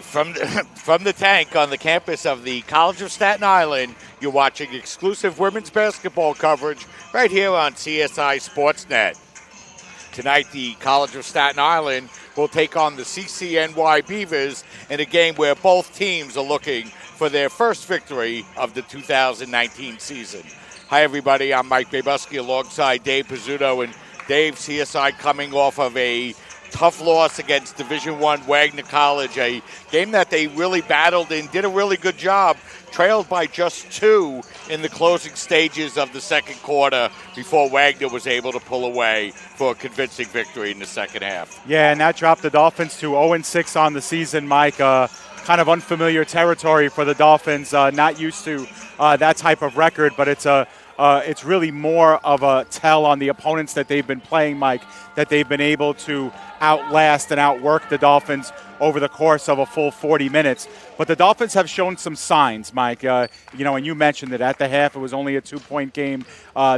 From from the tank on the campus of the College of Staten Island, you're watching exclusive women's basketball coverage right here on CSI Sportsnet. Tonight, the College of Staten Island will take on the CCNY Beavers in a game where both teams are looking for their first victory of the 2019 season. Hi, everybody. I'm Mike Babuski alongside Dave Pizzuto. And Dave, CSI coming off of a tough loss against Division I Wagner College, a game that they really battled and did a really good job, trailed by just 2 in the closing stages of the second quarter before Wagner was able to pull away for a convincing victory in the second half. Yeah, and that dropped the Dolphins to 0-6 on the season, Mike. Kind of unfamiliar territory for the Dolphins, not used to that type of record, but it's really more of a tell on the opponents that they've been playing, Mike, that they've been able to outlast and outwork the Dolphins over the course of a full 40 minutes. But the Dolphins have shown some signs, Mike. And you mentioned it at the half. It was only a 2-point game.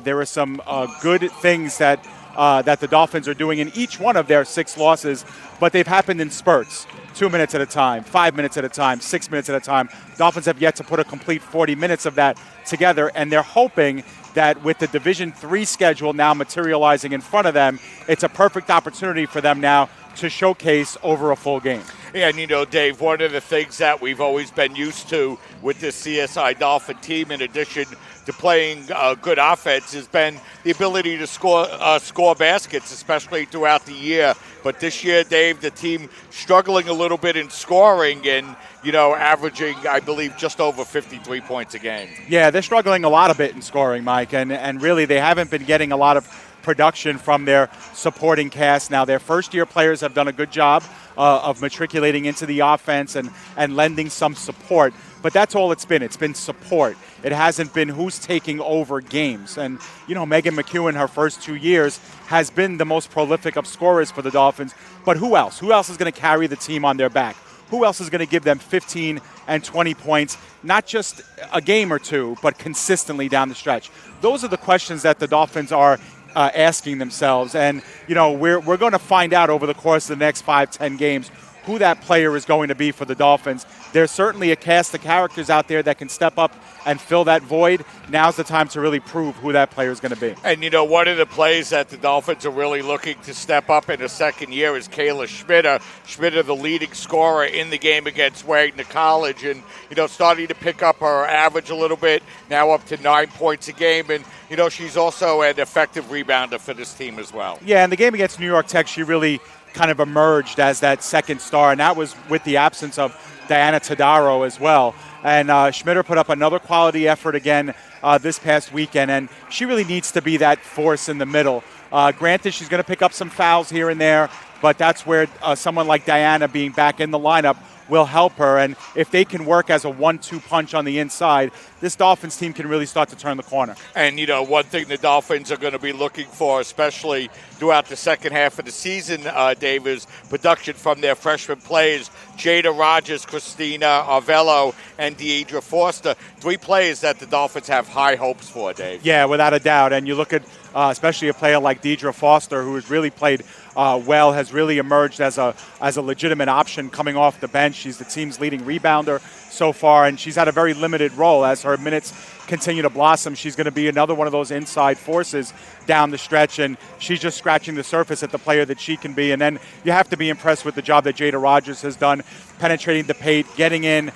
There were some good things that the Dolphins are doing in each one of their 6 losses, but they've happened in spurts. 2 minutes at a time, 5 minutes at a time, 6 minutes at a time. Dolphins have yet to put a complete 40 minutes of that together, and they're hoping that with the Division III schedule now materializing in front of them, it's a perfect opportunity for them now to showcase over a full game. Yeah, and Dave, one of the things that we've always been used to with this CSI Dolphin team, in addition to playing good offense, has been the ability to score baskets, especially throughout the year. But this year, Dave, the team struggling a little bit in scoring and, averaging, I believe, just over 53 points a game. Yeah, they're struggling a lot a bit in scoring, Mike, and really they haven't been getting a lot of production from their supporting cast. Now, their first-year players have done a good job of matriculating into the offense and lending some support. But that's all it's been. It's been support. It hasn't been who's taking over games. And, Megan McEwen, her first 2 years, has been the most prolific of scorers for the Dolphins. But who else? Who else is going to carry the team on their back? Who else is going to give them 15 and 20 points, not just a game or two, but consistently down the stretch? Those are the questions that the Dolphins are asking themselves. And, we're going to find out over the course of the next 5-10 games who that player is going to be for the Dolphins. There's certainly a cast of characters out there that can step up and fill that void. Now's the time to really prove who that player is going to be. And, one of the plays that the Dolphins are really looking to step up in the second year is Kayla Schmitter. Schmitter, the leading scorer in the game against Wagner College, and, starting to pick up her average a little bit, now up to 9 points a game. And, she's also an effective rebounder for this team as well. Yeah, in the game against New York Tech, she really kind of emerged as that second star, and that was with the absence of Diana Tadaro as well. And Schmitter put up another quality effort again this past weekend, and she really needs to be that force in the middle. Granted, she's going to pick up some fouls here and there, but that's where someone like Diana being back in the lineup will help her. And if they can work as a 1-2 punch on the inside, this Dolphins team can really start to turn the corner. And, one thing the Dolphins are going to be looking for, especially throughout the second half of the season, Dave, is production from their freshman players, Jada Rogers, Christina Arvello, and Deidre Foster. 3 players that the Dolphins have high hopes for, Dave. Yeah, without a doubt. And you look at especially a player like Deidre Foster, who has really played well, has really emerged as a legitimate option coming off the bench. She's the team's leading rebounder so far, and she's had a very limited role. As her minutes continue to blossom, she's going to be another one of those inside forces down the stretch, and she's just scratching the surface at the player that she can be. And then you have to be impressed with the job that Jada Rogers has done, penetrating the paint, getting in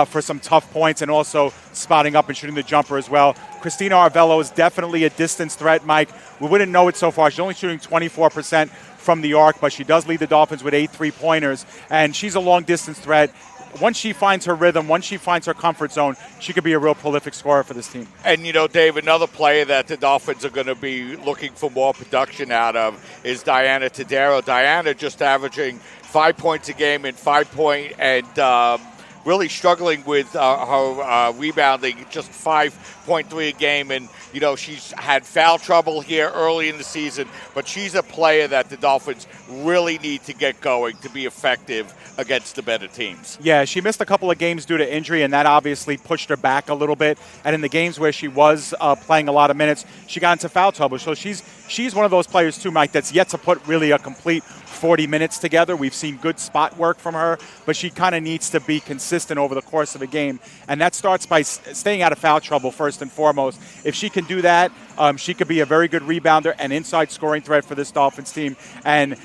for some tough points, and also spotting up and shooting the jumper as well. Christina Arvello is definitely a distance threat, Mike. We wouldn't know it so far. She's only shooting 24% from the arc, but she does lead the Dolphins with 8 3-pointers, and she's a long-distance threat. Once she finds her rhythm, once she finds her comfort zone, she could be a real prolific scorer for this team. And, Dave, another player that the Dolphins are going to be looking for more production out of is Diana Tadaro. Diana just averaging 5 points a game and 5-point and really struggling with her rebounding, just 5.3 a game. And, she's had foul trouble here early in the season, but she's a player that the Dolphins really need to get going to be effective against the better teams. Yeah, she missed a couple of games due to injury, and that obviously pushed her back a little bit. And in the games where she was playing a lot of minutes, she got into foul trouble. So she's one of those players too, Mike, that's yet to put really a complete 40 minutes together. We've seen good spot work from her, but she kind of needs to be consistent over the course of a game. And that starts by staying out of foul trouble first and foremost. If she can do that, she could be a very good rebounder and inside scoring threat for this Dolphins team. And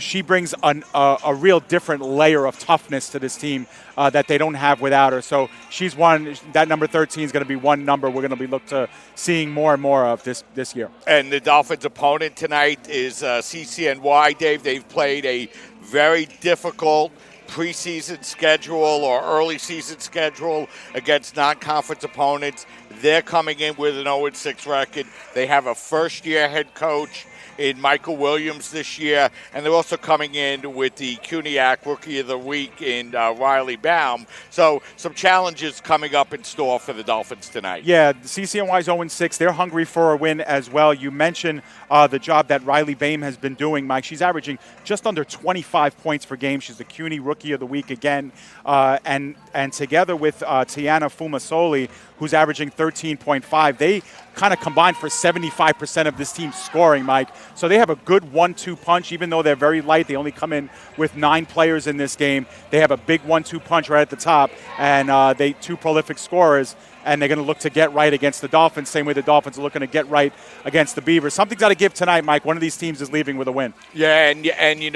she brings a real different layer of toughness to this team that they don't have without her. So she's one. That number 13 is going to be one number we're going to be look to seeing more and more of this year. And the Dolphins' opponent tonight is CCNY, Dave. They've played a very difficult preseason schedule or early season schedule against non-conference opponents. They're coming in with an 0-6 record. They have a first-year head coach in Michael Williams this year, and they're also coming in with the CUNYAC Rookie of the Week in Riley Baum. So some challenges coming up in store for the Dolphins tonight. Yeah, CCNY's 0-6. They're hungry for a win as well. You mentioned the job that Riley Baum has been doing, Mike. She's averaging just under 25 points per game. She's the CUNY Rookie of the Week again. And together with Tiana Fumasoli, who's averaging 13.5, they kind of combined for 75% of this team's scoring, Mike. So they have a good 1-2 punch, even though they're very light. They only come in with 9 players in this game. They have a big 1-2 punch right at the top, and they 2 prolific scorers, and they're going to look to get right against the Dolphins, same way the Dolphins are looking to get right against the Beavers. Something's got to give tonight, Mike. One of these teams is leaving with a win. Yeah, and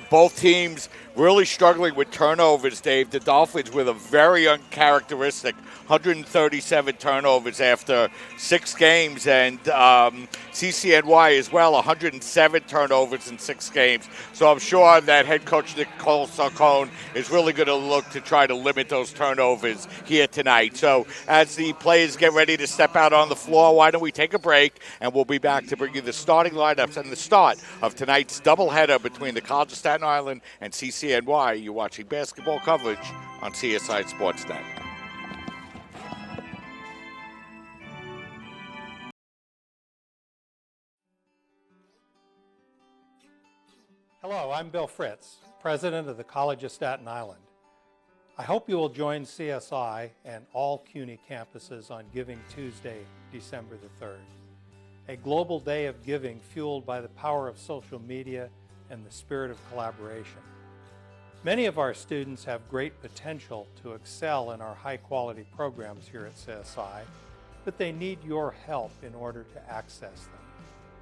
both teams really struggling with turnovers, Dave. The Dolphins with a very uncharacteristic 137 turnovers after 6 games, and CCNY as well, 107 turnovers in 6 games. So I'm sure that head coach Nicole Sarcone is really going to look to try to limit those turnovers here tonight. So as the players get ready to step out on the floor, why don't we take a break, and we'll be back to bring you the starting lineups and the start of tonight's doubleheader between the College of Staten Island and CCNY. You're watching basketball coverage on CSI Sportsnet. Hello, I'm Bill Fritz, President of the College of Staten Island. I hope you will join CSI and all CUNY campuses on Giving Tuesday, December the 3rd, a global day of giving fueled by the power of social media and the spirit of collaboration. Many of our students have great potential to excel in our high-quality programs here at CSI, but they need your help in order to access them.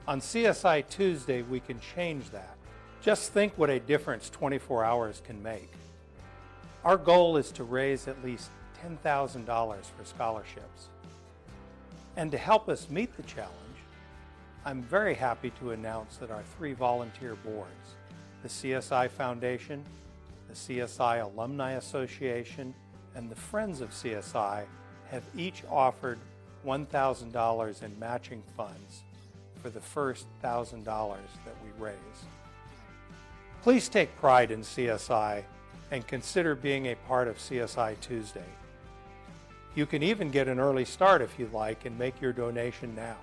On CSI Tuesday, we can change that. Just think what a difference 24 hours can make. Our goal is to raise at least $10,000 for scholarships. And to help us meet the challenge, I'm very happy to announce that our 3 volunteer boards, the CSI Foundation, the CSI Alumni Association, and the Friends of CSI, have each offered $1,000 in matching funds for the first $1,000 that we raise. Please take pride in CSI and consider being a part of CSI Tuesday. You can even get an early start if you like and make your donation now.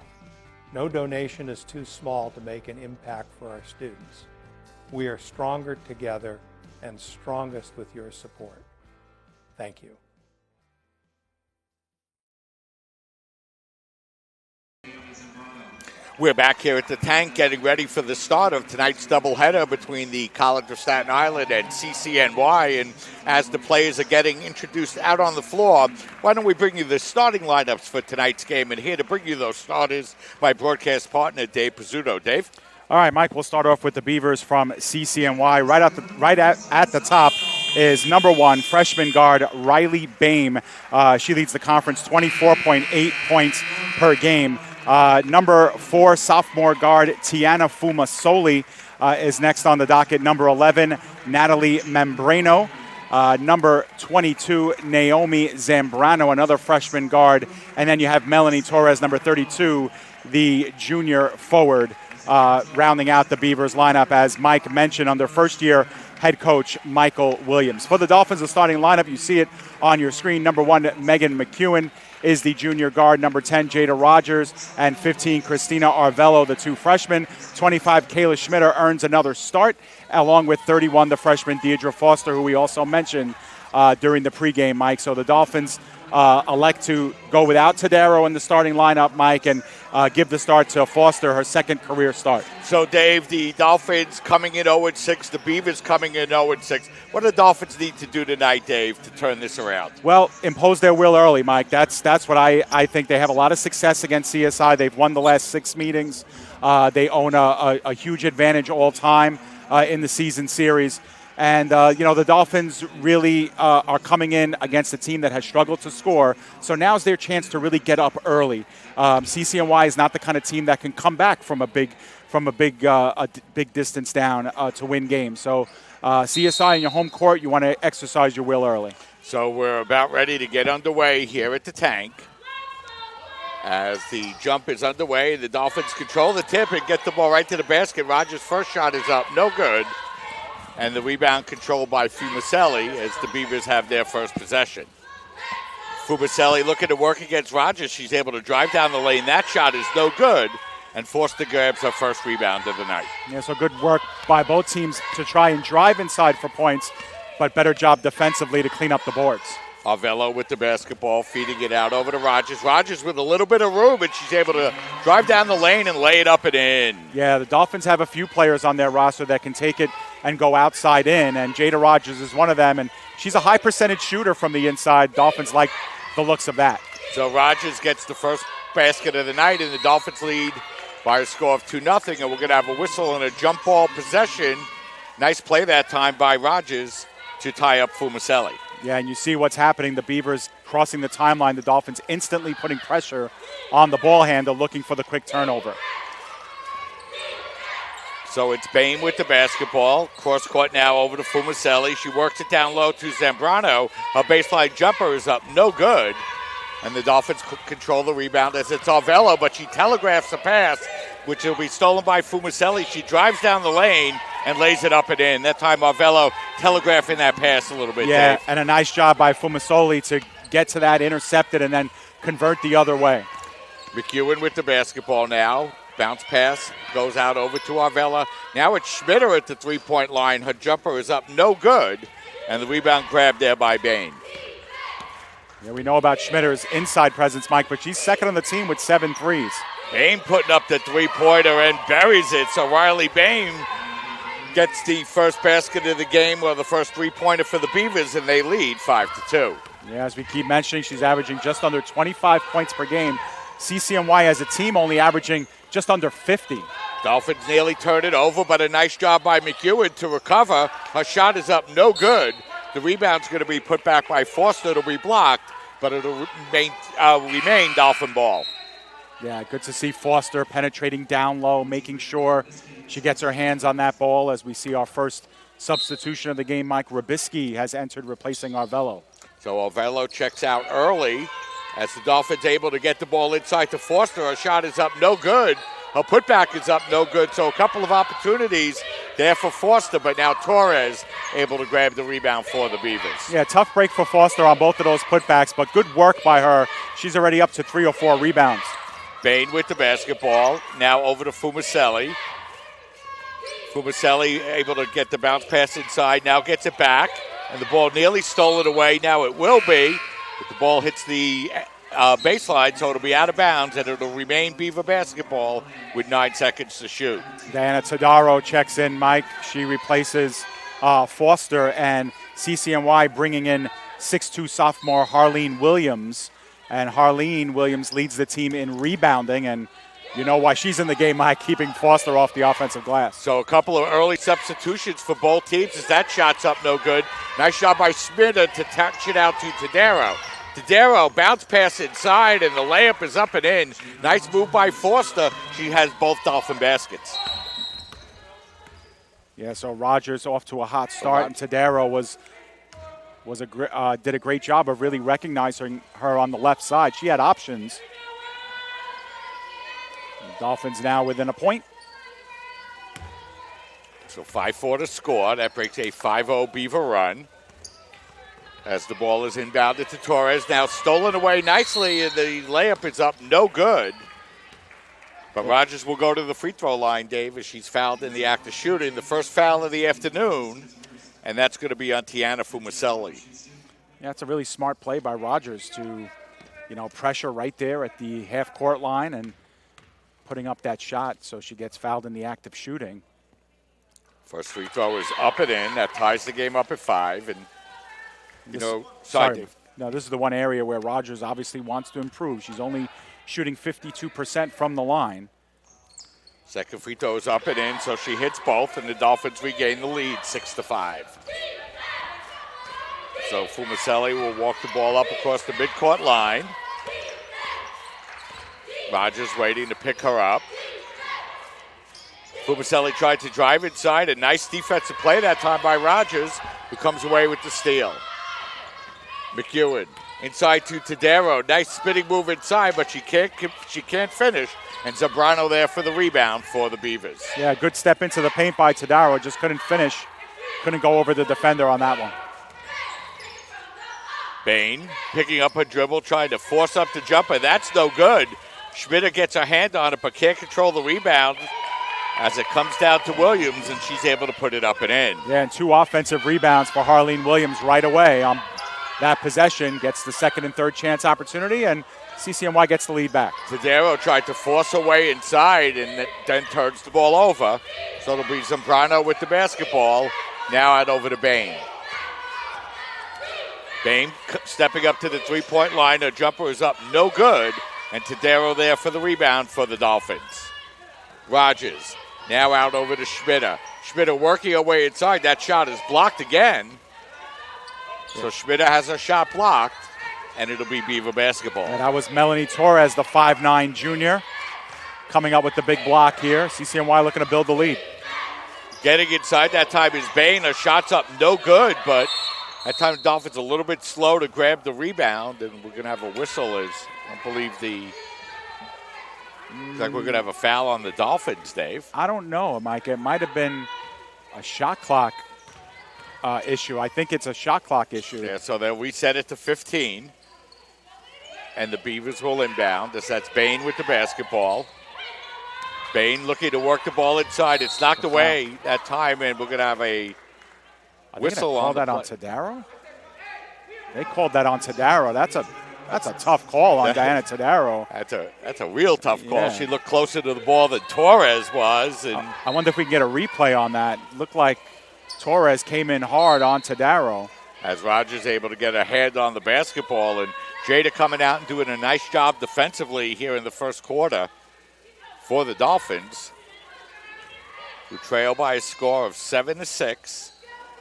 No donation is too small to make an impact for our students. We are stronger together and strongest with your support. Thank you. We're back here at the Tank getting ready for the start of tonight's doubleheader between the College of Staten Island and CCNY. And as the players are getting introduced out on the floor, why don't we bring you the starting lineups for tonight's game? And here to bring you those starters, my broadcast partner, Dave Pizzuto. Dave? All right, Mike, we'll start off with the Beavers from CCNY. Right at the top is number 1, freshman guard Riley Baum. She leads the conference, 24.8 points per game. Number 4, sophomore guard Tiana Fumasoli is next on the docket. Number 11, Natalie Membrano. Number 22, Naomi Zambrano, another freshman guard. And then you have Melanie Torres, number 32, the junior forward, rounding out the Beavers lineup, as Mike mentioned, under first-year head coach Michael Williams. For the Dolphins, the starting lineup, you see it on your screen. Number 1, Megan McEwen is the junior guard. Number 10, Jada Rogers, and 15, Christina Arvello, the 2 freshmen. 25, Kayla Schmitter earns another start, along with 31, the freshman Deidre Foster, who we also mentioned during the pregame, Mike. So the Dolphins elect to go without Tadaro in the starting lineup, Mike, and give the start to Foster, her second career start. So, Dave, the Dolphins coming in 0-6, the Beavers coming in 0-6. What do the Dolphins need to do tonight, Dave, to turn this around? Well, impose their will early, Mike. That's what I think. They have a lot of success against CSI. They've won the last 6 meetings. They own a huge advantage all time in the season series. And, the Dolphins really are coming in against a team that has struggled to score. So now's their chance to really get up early. CCNY is not the kind of team that can come back from a big distance down to win games. So CSI in your home court, you want to exercise your will early. So we're about ready to get underway here at the tank. As the jump is underway, the Dolphins control the tip and get the ball right to the basket. Rogers' first shot is up, no good. And the rebound controlled by Fumacelli as the Beavers have their first possession. Fumacelli looking to work against Rogers. She's able to drive down the lane. That shot is no good. And Forster grabs her first rebound of the night. Yeah, so good work by both teams to try and drive inside for points, but better job defensively to clean up the boards. Arvello with the basketball, feeding it out over to Rogers. Rogers with a little bit of room, and she's able to drive down the lane and lay it up and in. Yeah, the Dolphins have a few players on their roster that can take it and go outside in, and Jada Rogers is one of them, and she's a high percentage shooter from the inside. Dolphins like the looks of that. So Rogers gets the first basket of the night, and the Dolphins lead by a score of 2-0, and we're going to have a whistle and a jump ball possession. Nice play that time by Rogers to tie up Fumacelli. Yeah, and you see what's happening. The Beavers crossing the timeline. The Dolphins instantly putting pressure on the ball handle, looking for the quick turnover. So it's Bain with the basketball. Cross court now over to Fumacelli. She works it down low to Zambrano. Her baseline jumper is up, no good. And the Dolphins control the rebound as it's Arvello, but she telegraphs a pass, which will be stolen by Fumacelli. She drives down the lane and lays it up and in. That time Arvello telegraphing that pass a little bit, Yeah, Dave. and a nice job by Fumacelli to get to that, intercept it, and then convert the other way. McEwen with the basketball now. Bounce pass goes out over to Arvella. Now it's Schmitter at the three-point line. Her jumper is up, no good. And the rebound grabbed there by Bain. Yeah, we know about Schmitter's inside presence, Mike, but she's second on the team with 7 threes. Bain putting up the three-pointer and buries it. So Riley Bain gets the first basket of the game, or the first three-pointer for the Beavers, and they lead 5-2. Yeah, as we keep mentioning, she's averaging just under 25 points per game. CCNY as a team only averaging just under 50. Dolphins nearly turned it over, but a nice job by McEwen to recover. Her shot is up, no good. The rebound's going to be put back by Foster. It'll be blocked, but it'll remain Dolphin ball. Yeah, good to see Foster penetrating down low, making sure she gets her hands on that ball as we see our first substitution of the game. Mike Rabisky has entered, replacing Arvello. So Arvello checks out early as the Dolphins able to get the ball inside to Foster. Her shot is up, no good. Her putback is up, no good. So a couple of opportunities there for Foster, but now Torres able to grab the rebound for the Beavers. Yeah, tough break for Foster on both of those putbacks, but good work by her. She's already up to 3 or 4 rebounds. Bain with the basketball. Now over to Fumacelli. Fumacelli able to get the bounce pass inside. Now gets it back. And the ball nearly stolen away. Now it will be. But the ball hits the baseline, so it'll be out of bounds, and it'll remain Beaver basketball with 9 seconds to shoot. Diana Tadaro checks in, Mike. She replaces Foster, and CCNY bringing in 6'2 sophomore Harleen Williams. And Harleen Williams leads the team in rebounding, and you know why she's in the game, Mike, keeping Foster off the offensive glass. So a couple of early substitutions for both teams as that shot's up no good. Nice job by Schmitter to touch it out to Tadaro. Tadaro, bounce pass inside, and the layup is up and in. Nice move by Foster. She has both Dolphin baskets. Yeah, so Rogers off to a hot start, and Tadaro did a great job of really recognizing her on the left side. She had options. The Dolphins now within a point. So 5-4 to score. That breaks a 5-0 Beaver run. As the ball is inbounded to Torres. Now stolen away nicely, and the layup is up, no good. But Rogers will go to the free throw line, Dave, as she's fouled in the act of shooting. The first foul of the afternoon, and that's going to be on Tiana Fumacelli. Yeah, it's a really smart play by Rogers to, pressure right there at the half-court line and putting up that shot so she gets fouled in the act of shooting. First free throw is up and in. That ties the game up at 5. And, sorry, Dave. No, this is the one area where Rogers obviously wants to improve. She's only shooting 52% from the line. Second free throw is up and in, so she hits both, and the Dolphins regain the lead, 6-5. So Fumacelli will walk the ball up across the midcourt line. Rogers waiting to pick her up. Fumacelli tried to drive inside. A nice defensive play that time by Rogers, who comes away with the steal. McEwen inside to Tadero. Nice spinning move inside, but she can't finish. And Zambrano there for the rebound for the Beavers. Yeah, good step into the paint by Tadaro. Just couldn't finish. Couldn't go over the defender on that one. Bain picking up a dribble, trying to force up the jumper. That's no good. Schmidt gets her hand on it, but can't control the rebound as it comes down to Williams, and she's able to put it up and in. Yeah, and 2 offensive rebounds for Harleen Williams right away on that possession. Gets the second and third chance opportunity, and CCNY gets the lead back. Tadero tried to force her way inside and then turns the ball over. So it'll be Zambrano with the basketball. Now out over to Bain. Bain stepping up to the three-point line. Her jumper is up, no good. And Tadero there for the rebound for the Dolphins. Rogers now out over to Schmidt. Schmidt working her way inside. That shot is blocked again. So Schmidt has her shot blocked, and it'll be Beaver basketball. And that was Melanie Torres, the 5'9 junior, coming up with the big block here. CCNY looking to build the lead. Getting inside that time is Bain. Her shot's up, no good, but that time the Dolphins a little bit slow to grab the rebound, and we're going to have a whistle as I don't believe looks like we're going to have a foul on the Dolphins, Dave. I don't know, Mike. It might have been a shot clock issue. I think it's a shot clock issue. Yeah, so then we set it to 15, and the Beavers will inbound. That's Bain with the basketball. Bain looking to work the ball inside. It's knocked away that time, and we're going to have a whistle on that on Tadaro? They called that on Tadaro. That's a tough call on Diana Tadaro. That's a real tough call. Yeah. She looked closer to the ball than Torres was. And I wonder if we can get a replay on that. Looked like Torres came in hard on Tadaro. As Rogers able to get a hand on the basketball, and Jada coming out and doing a nice job defensively here in the first quarter for the Dolphins, who trail by a score of 7-6.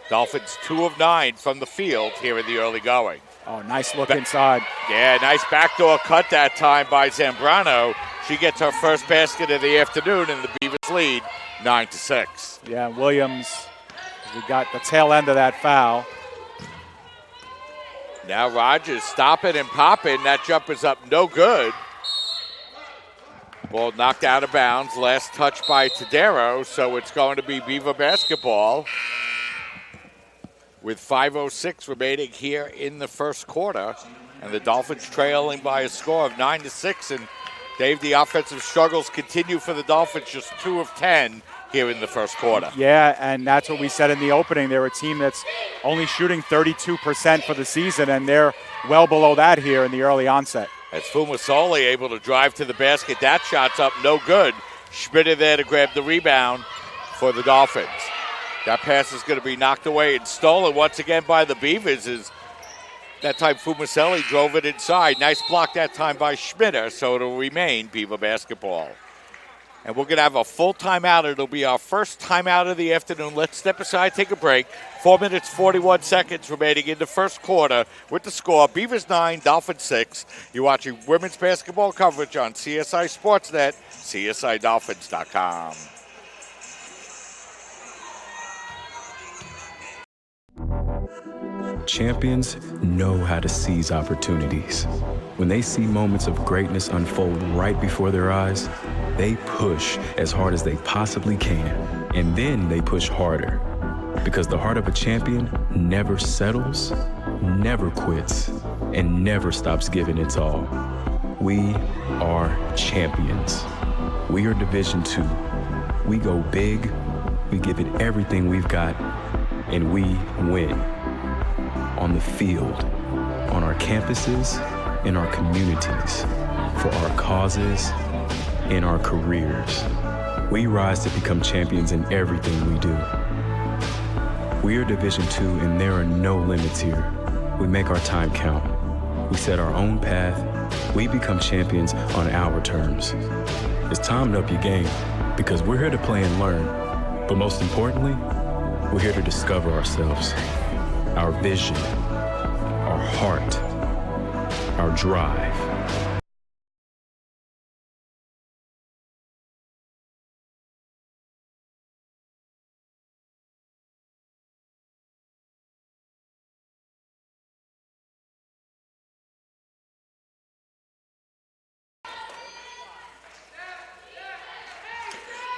Dolphins 2 of 9 from the field here in the early going. Oh, nice look inside. Yeah, nice backdoor cut that time by Zambrano. She gets her first basket of the afternoon, and the Beavers lead 9-6. Yeah, Williams, we got the tail end of that foul. Now Rogers stopping and popping. That jumper's up, no good. Ball knocked out of bounds. Last touch by Tadero, so it's going to be Beaver basketball with 5:06 remaining here in the first quarter, and the Dolphins trailing by a score of 9-6. And Dave, the offensive struggles continue for the Dolphins, just 2 of 10 here in the first quarter. Yeah, and that's what we said in the opening. They're a team that's only shooting 32% for the season, and they're well below that here in the early onset. As Fumasoli able to drive to the basket, that shot's up, no good. Schmidt there to grab the rebound for the Dolphins. That pass is going to be knocked away and stolen once again by the Beavers. As that time Fumacelli drove it inside. Nice block that time by Schmidt, so it'll remain Beaver basketball. And we're going to have a full timeout. It'll be our first timeout of the afternoon. Let's step aside, take a break. 4 minutes, 41 seconds remaining in the first quarter with the score. Beavers 9, Dolphins 6. You're watching women's basketball coverage on CSI Sportsnet, CSIDolphins.com. Champions know how to seize opportunities. When they see moments of greatness unfold right before their eyes, they push as hard as they possibly can, and then they push harder. Because the heart of a champion never settles, never quits, and never stops giving its all. We are champions. We are Division II. We go big, we give it everything we've got, and we win. On the field, on our campuses, in our communities, for our causes, in our careers. We rise to become champions in everything we do. We are Division II, and there are no limits here. We make our time count. We set our own path. We become champions on our terms. It's time to up your game, because we're here to play and learn. But most importantly, we're here to discover ourselves, our vision, our heart, our drive.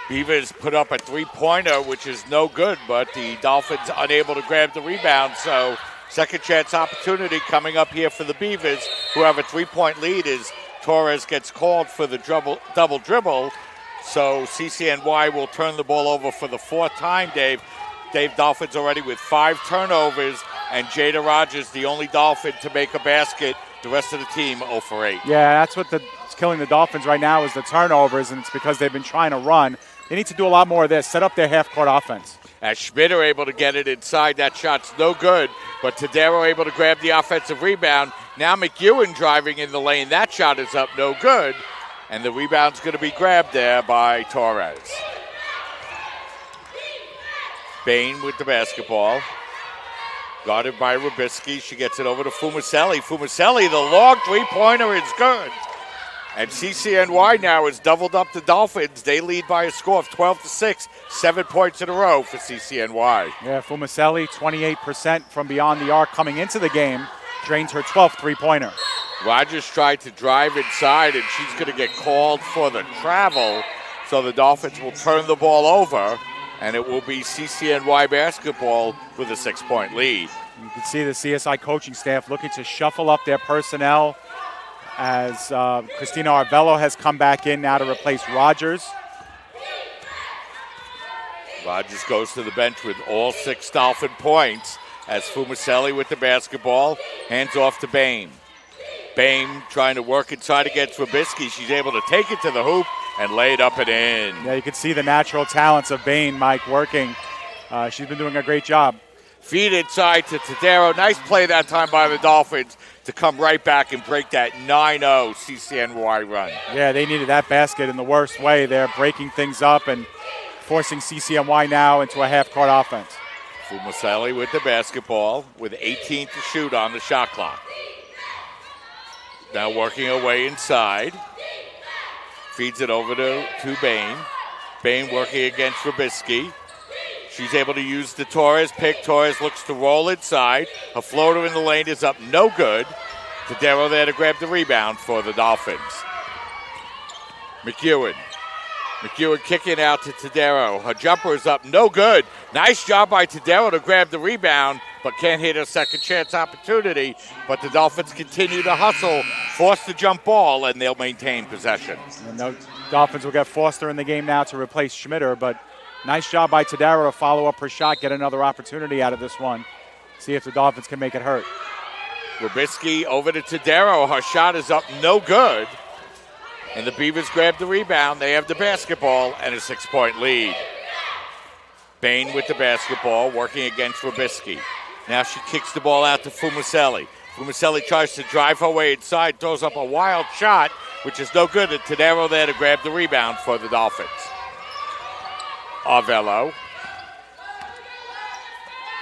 Beavers put up a three-pointer, which is no good, but the Dolphins unable to grab the rebound. So second chance opportunity coming up here for the Beavers, who have a three-point lead as Torres gets called for the double dribble. So CCNY will turn the ball over for the fourth time, Dave. Dolphins already with 5 turnovers, and Jada Rogers, the only Dolphin to make a basket. The rest of the team 0 for 8. Yeah, that's what's killing the Dolphins right now is the turnovers, and it's because they've been trying to run. They need to do a lot more of this, set up their half-court offense. As Schmidt are able to get it inside, that shot's no good, but Tadero able to grab the offensive rebound. Now McEwen driving in the lane. That shot is up, no good, and the rebound's going to be grabbed there by Torres. Bain with the basketball. Guarded by Rubisky. She gets it over to Fumacelli. Fumacelli, the long three-pointer is good. And CCNY now has doubled up the Dolphins. They lead by a score of 12-6, 7 points in a row for CCNY. Yeah, Fumacelli, 28% from beyond the arc coming into the game, drains her 12th three-pointer. Rogers tried to drive inside, and she's going to get called for the travel. So the Dolphins will turn the ball over, and it will be CCNY basketball with a 6-point lead. You can see the CSI coaching staff looking to shuffle up their personnel as Christina Arvello has come back in now to replace Rogers. Rogers goes to the bench with all 6 Dolphin points as Fumacelli with the basketball, hands off to Bain. Bain trying to work inside against Rubisky. She's able to take it to the hoop and lay it up and in. Yeah, you can see the natural talents of Bain, Mike, working. She's been doing a great job. Feed inside to Tadero. Nice play that time by the Dolphins to come right back and break that 9-0 CCNY run. Yeah, they needed that basket in the worst way. They're breaking things up and forcing CCNY now into a half-court offense. Fumacelli with the basketball with 18 to shoot on the shot clock. Now working her way inside. Feeds it over to Bain. Bain working against Rubisky. She's able to use the Torres pick. Torres looks to roll inside. A floater in the lane is up, no good. Tadero there to grab the rebound for the Dolphins. McEwen kicking out to Tadero. Her jumper is up, no good. Nice job by Tadero to grab the rebound, but can't hit a second chance opportunity. But the Dolphins continue to hustle, force the jump ball, and they'll maintain possession. And the Dolphins will get Foster in the game now to replace Schmitter, but nice job by Tadero to follow up her shot, get another opportunity out of this one. See if the Dolphins can make it hurt. Rubisky over to Tadero. Her shot is up, no good. And the Beavers grab the rebound. They have the basketball and a 6-point lead. Bain with the basketball, working against Rubisky. Now she kicks the ball out to Fumacelli. Fumacelli tries to drive her way inside, throws up a wild shot, which is no good. And Tadero there to grab the rebound for the Dolphins. Arvello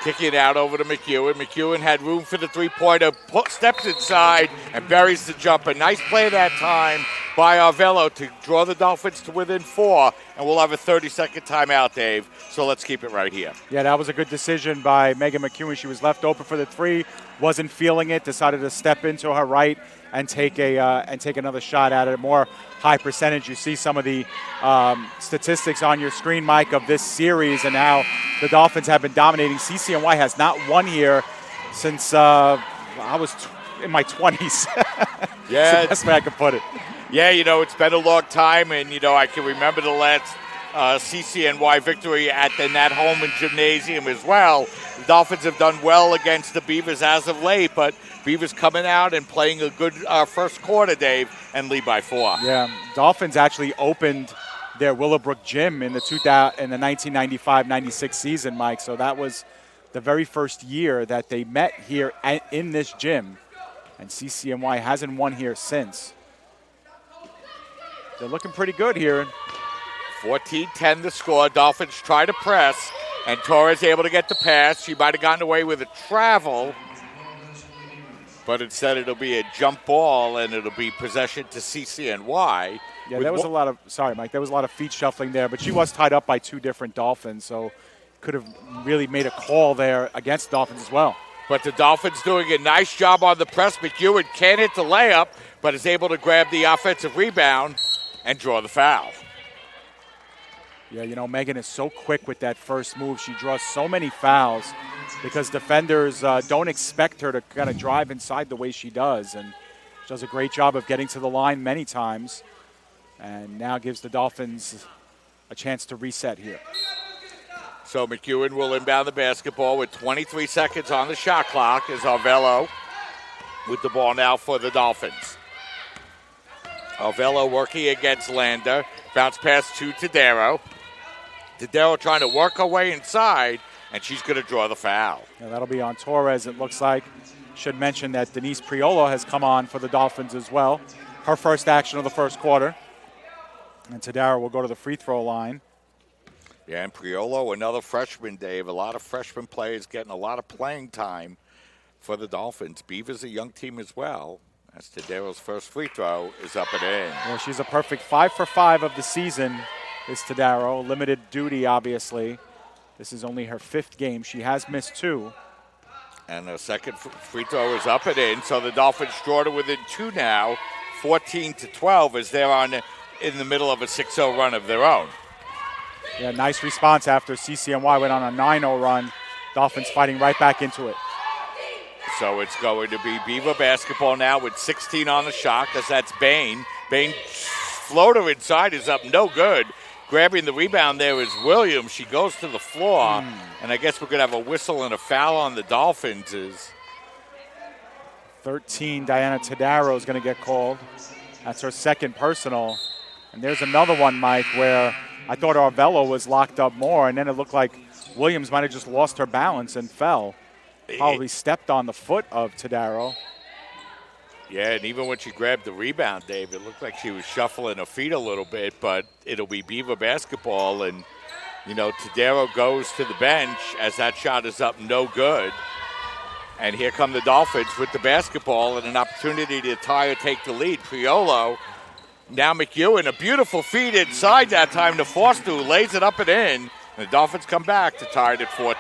kicking it out over to McEwen. McEwen had room for the three-pointer, steps inside and buries the jumper. Nice play that time by Arvello to draw the Dolphins to within 4, and we'll have a 30-second timeout, Dave. So let's keep it right here. Yeah, that was a good decision by Megan McEwen. She was left open for the 3, wasn't feeling it, decided to step into her right and take another shot at it. More high percentage. You see some of the statistics on your screen, Mike, of this series, and how the Dolphins have been dominating. CCNY has not won here since I was in my 20s. Yeah, that's the best way I could put it. Yeah, it's been a long time, and, I can remember the last CCNY victory at the Nat Holman Gymnasium as well. The Dolphins have done well against the Beavers as of late, but Beavers coming out and playing a good first quarter, Dave, and lead by 4. Yeah, Dolphins actually opened their Willowbrook gym in the 1995-96 season, Mike. So that was the very first year that they met here in this gym, and CCNY hasn't won here since. They're looking pretty good here. 14-10 the score. Dolphins try to press, and Torres able to get the pass. She might have gotten away with a travel, but instead it'll be a jump ball, and it'll be possession to CCNY. Yeah, there was a lot of, sorry, Mike, there was a lot of feet shuffling there, but she was tied up by 2 different Dolphins, so could have really made a call there against Dolphins as well. But the Dolphins doing a nice job on the press. McEwen can't hit the layup, but is able to grab the offensive rebound and draw the foul. Yeah, you know, Megan is so quick with that first move. She draws so many fouls because defenders don't expect her to kind of drive inside the way she does. And she does a great job of getting to the line many times, and now gives the Dolphins a chance to reset here. So McEwen will inbound the basketball with 23 seconds on the shot clock as Arvello with the ball now for the Dolphins. Arvello working against Lander. Bounce pass to Tadero. Tadero trying to work her way inside, and she's going to draw the foul. Yeah, that'll be on Torres, it looks like. Should mention that Denise Priolo has come on for the Dolphins as well. Her first action of the first quarter. And Tadero will go to the free throw line. Yeah, and Priolo, another freshman, Dave. A lot of freshman players getting a lot of playing time for the Dolphins. Beavers a young team as well, as Tadero's first free throw is up and in. Well, she's a perfect 5 for 5 of the season, is Tadero. Limited duty, obviously. This is only her 5th game. She has missed 2. And the second free throw is up and in, so the Dolphins draw to within 2 now, 14-12, as they're in the middle of a 6-0 run of their own. Yeah, nice response after CCNY went on a 9-0 run. Dolphins fighting right back into it. So it's going to be Beaver basketball now with 16 on the shot, because that's Bain. Bain floater inside is up, no good. Grabbing the rebound there is Williams. She goes to the floor, and I guess we're going to have a whistle and a foul on the Dolphins. 13, Diana Tadero is going to get called. That's her second personal. And there's another one, Mike, where I thought Arvello was locked up more, and then it looked like Williams might have just lost her balance and fell. Probably stepped on the foot of Tadero. Yeah, and even when she grabbed the rebound, Dave, it looked like she was shuffling her feet a little bit, but it'll be Beaver basketball. And, you know, Tadero goes to the bench as that shot is up, no good. And here come the Dolphins with the basketball and an opportunity to tie or take the lead. Priolo, now McEwen, a beautiful feed inside that time to Foster, who lays it up and in. And the Dolphins come back to tie it at 14.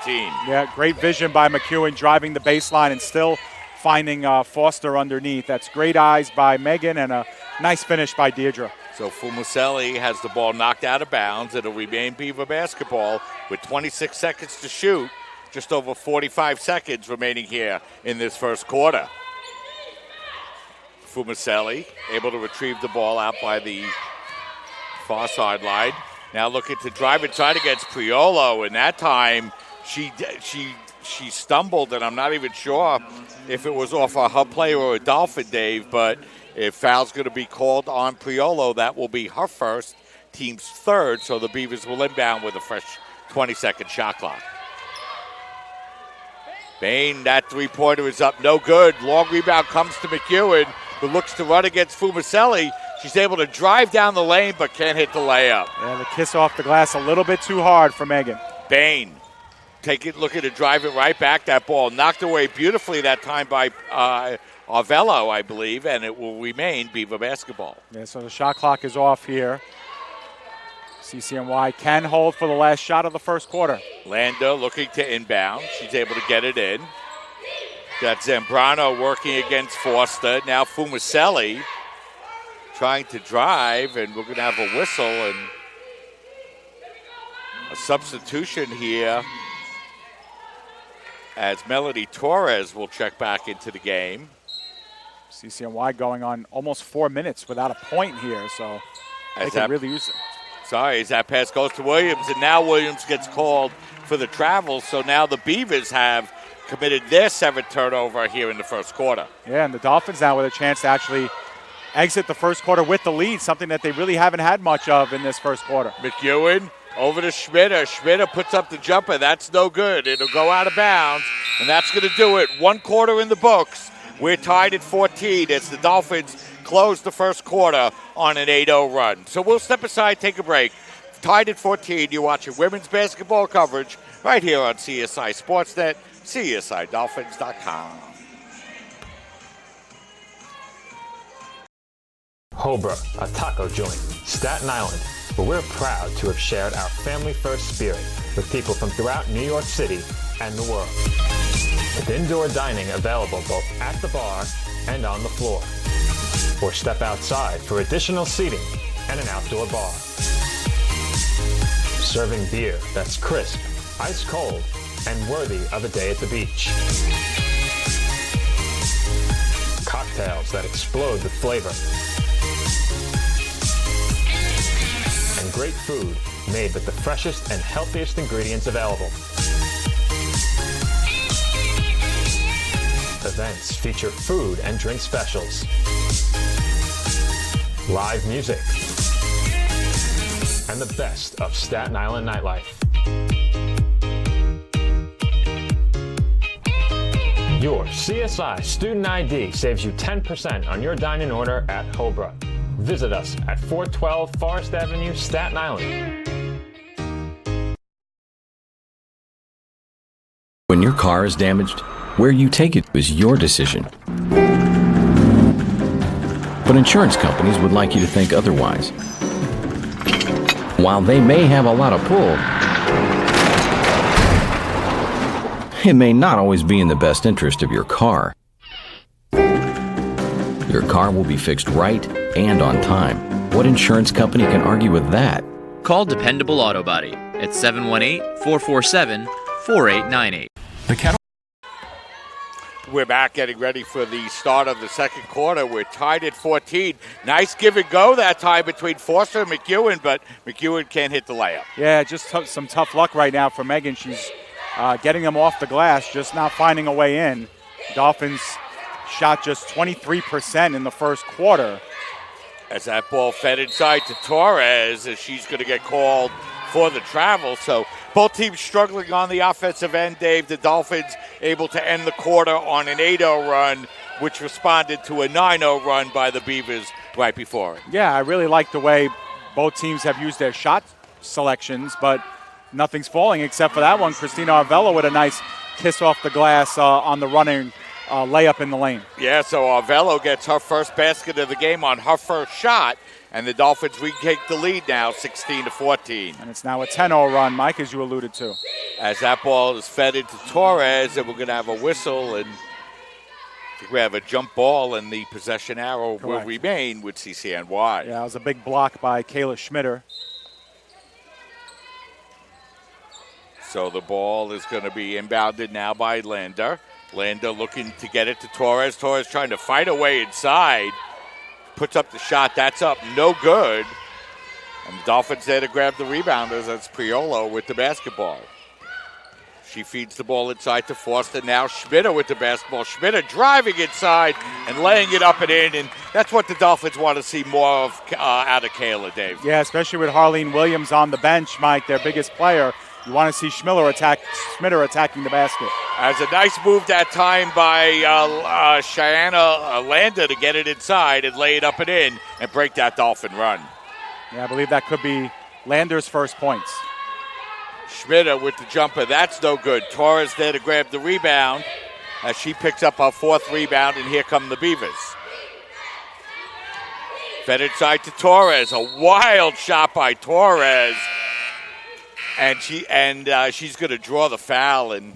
Yeah, great vision by McEwen, driving the baseline and still finding Foster underneath. That's great eyes by Megan and a nice finish by Deirdre. So Fumacelli has the ball knocked out of bounds. It'll remain Beaver basketball with 26 seconds to shoot. Just over 45 seconds remaining here in this first quarter. Fumacelli able to retrieve the ball out by the far sideline. Now looking to drive inside against Priolo, and that time she stumbled, and I'm not even sure if it was off a hub play or a Dolphin, Dave, but if foul's going to be called on Priolo, that will be her first, team's third, so the Beavers will inbound with a fresh 20-second shot clock. Bain, that three-pointer is up, no good. Long rebound comes to McEwen, who looks to run against Fumacelli. She's able to drive down the lane, but can't hit the layup. Yeah, the kiss off the glass a little bit too hard for Megan. Bain, looking to drive it right back. That ball knocked away beautifully that time by Arvello, I believe, and it will remain Beaver basketball. Yeah, so the shot clock is off here. CCNY can hold for the last shot of the first quarter. Landa looking to inbound. She's able to get it in. Got Zambrano working against Foster. Now Fumacelli trying to drive, and we're going to have a whistle and a substitution here as Melody Torres will check back into the game. CCNY going on almost 4 minutes without a point here, so they can really use it. Sorry, as that pass goes to Williams, and now Williams gets called for the travel. So now the Beavers have committed their 7th turnover here in the first quarter. Yeah, and the Dolphins now with a chance to actually exit the first quarter with the lead, something that they really haven't had much of in this first quarter. McEwen over to Schmitter. Schmitter puts up the jumper. That's no good. It'll go out of bounds, and that's going to do it. 1 quarter in the books. We're tied at 14 as the Dolphins close the first quarter on an 8-0 run. So we'll step aside, take a break. Tied at 14, you're watching women's basketball coverage right here on CSI Sportsnet, CSIDolphins.com. Hobra, a taco joint, Staten Island, where we're proud to have shared our family-first spirit with people from throughout New York City and the world. With indoor dining available both at the bar and on the floor. Or step outside for additional seating and an outdoor bar. Serving beer that's crisp, ice cold, and worthy of a day at the beach. Cocktails that explode with flavor. And great food made with the freshest and healthiest ingredients available. Events feature food and drink specials. Live music. And the best of Staten Island nightlife. Your CSI Student ID saves you 10% on your dine-in order at Hobra. Visit us at 412 Forest Avenue, Staten Island. When your car is damaged, where you take it is your decision. But insurance companies would like you to think otherwise. While they may have a lot of pull, it may not always be in the best interest of your car. Your car will be fixed right and on time. What insurance company can argue with that? Call Dependable Auto Body at 718-447-4898. We're back getting ready for the start of the second quarter. We're tied at 14. Nice give and go that time between Foster and McEwen, but McEwen can't hit the layup. Yeah, just some tough luck right now for Megan. She's getting them off the glass, just not finding a way in. Dolphins shot just 23% in the first quarter. As that ball fed inside to Torres, as she's going to get called for the travel. So both teams struggling on the offensive end, Dave. The Dolphins able to end the quarter on an 8-0 run, which responded to a 9-0 run by the Beavers right before it. Yeah, I really like the way both teams have used their shot selections, but nothing's falling except for that one. Christina Arvelo with a nice kiss off the glass on the running layup in the lane. Yeah, so Arvelo gets her first basket of the game on her first shot, and the Dolphins retake the lead now, 16-14. And it's now a 10-0 run, Mike, as you alluded to. As that ball is fed into Torres, and we're going to have a whistle, and I think we have a jump ball, and the possession arrow will remain with CCNY. Yeah, it was a big block by Kayla Schmitter. So the ball is going to be inbounded now by Lander. Lander looking to get it to Torres. Torres trying to fight her way inside. Puts up the shot. That's up. No good. And the Dolphins there to grab the rebounders. That's Priolo with the basketball. She feeds the ball inside to Foster. Now Schmitter with the basketball. Schmitter driving inside and laying it up and in. And that's what the Dolphins want to see more of out of Kayla, Dave. Yeah, especially with Harleen Williams on the bench, Mike, their biggest player. You want to see Schmitter attacking the basket. As a nice move that time by Cheyenne Lander to get it inside and lay it up and in and break that Dolphin run. Yeah, I believe that could be Lander's first points. Schmitter with the jumper. That's no good. Torres there to grab the rebound as she picks up her fourth rebound, and here come the Beavers. Fed inside to Torres. A wild shot by Torres. And she's going to draw the foul, and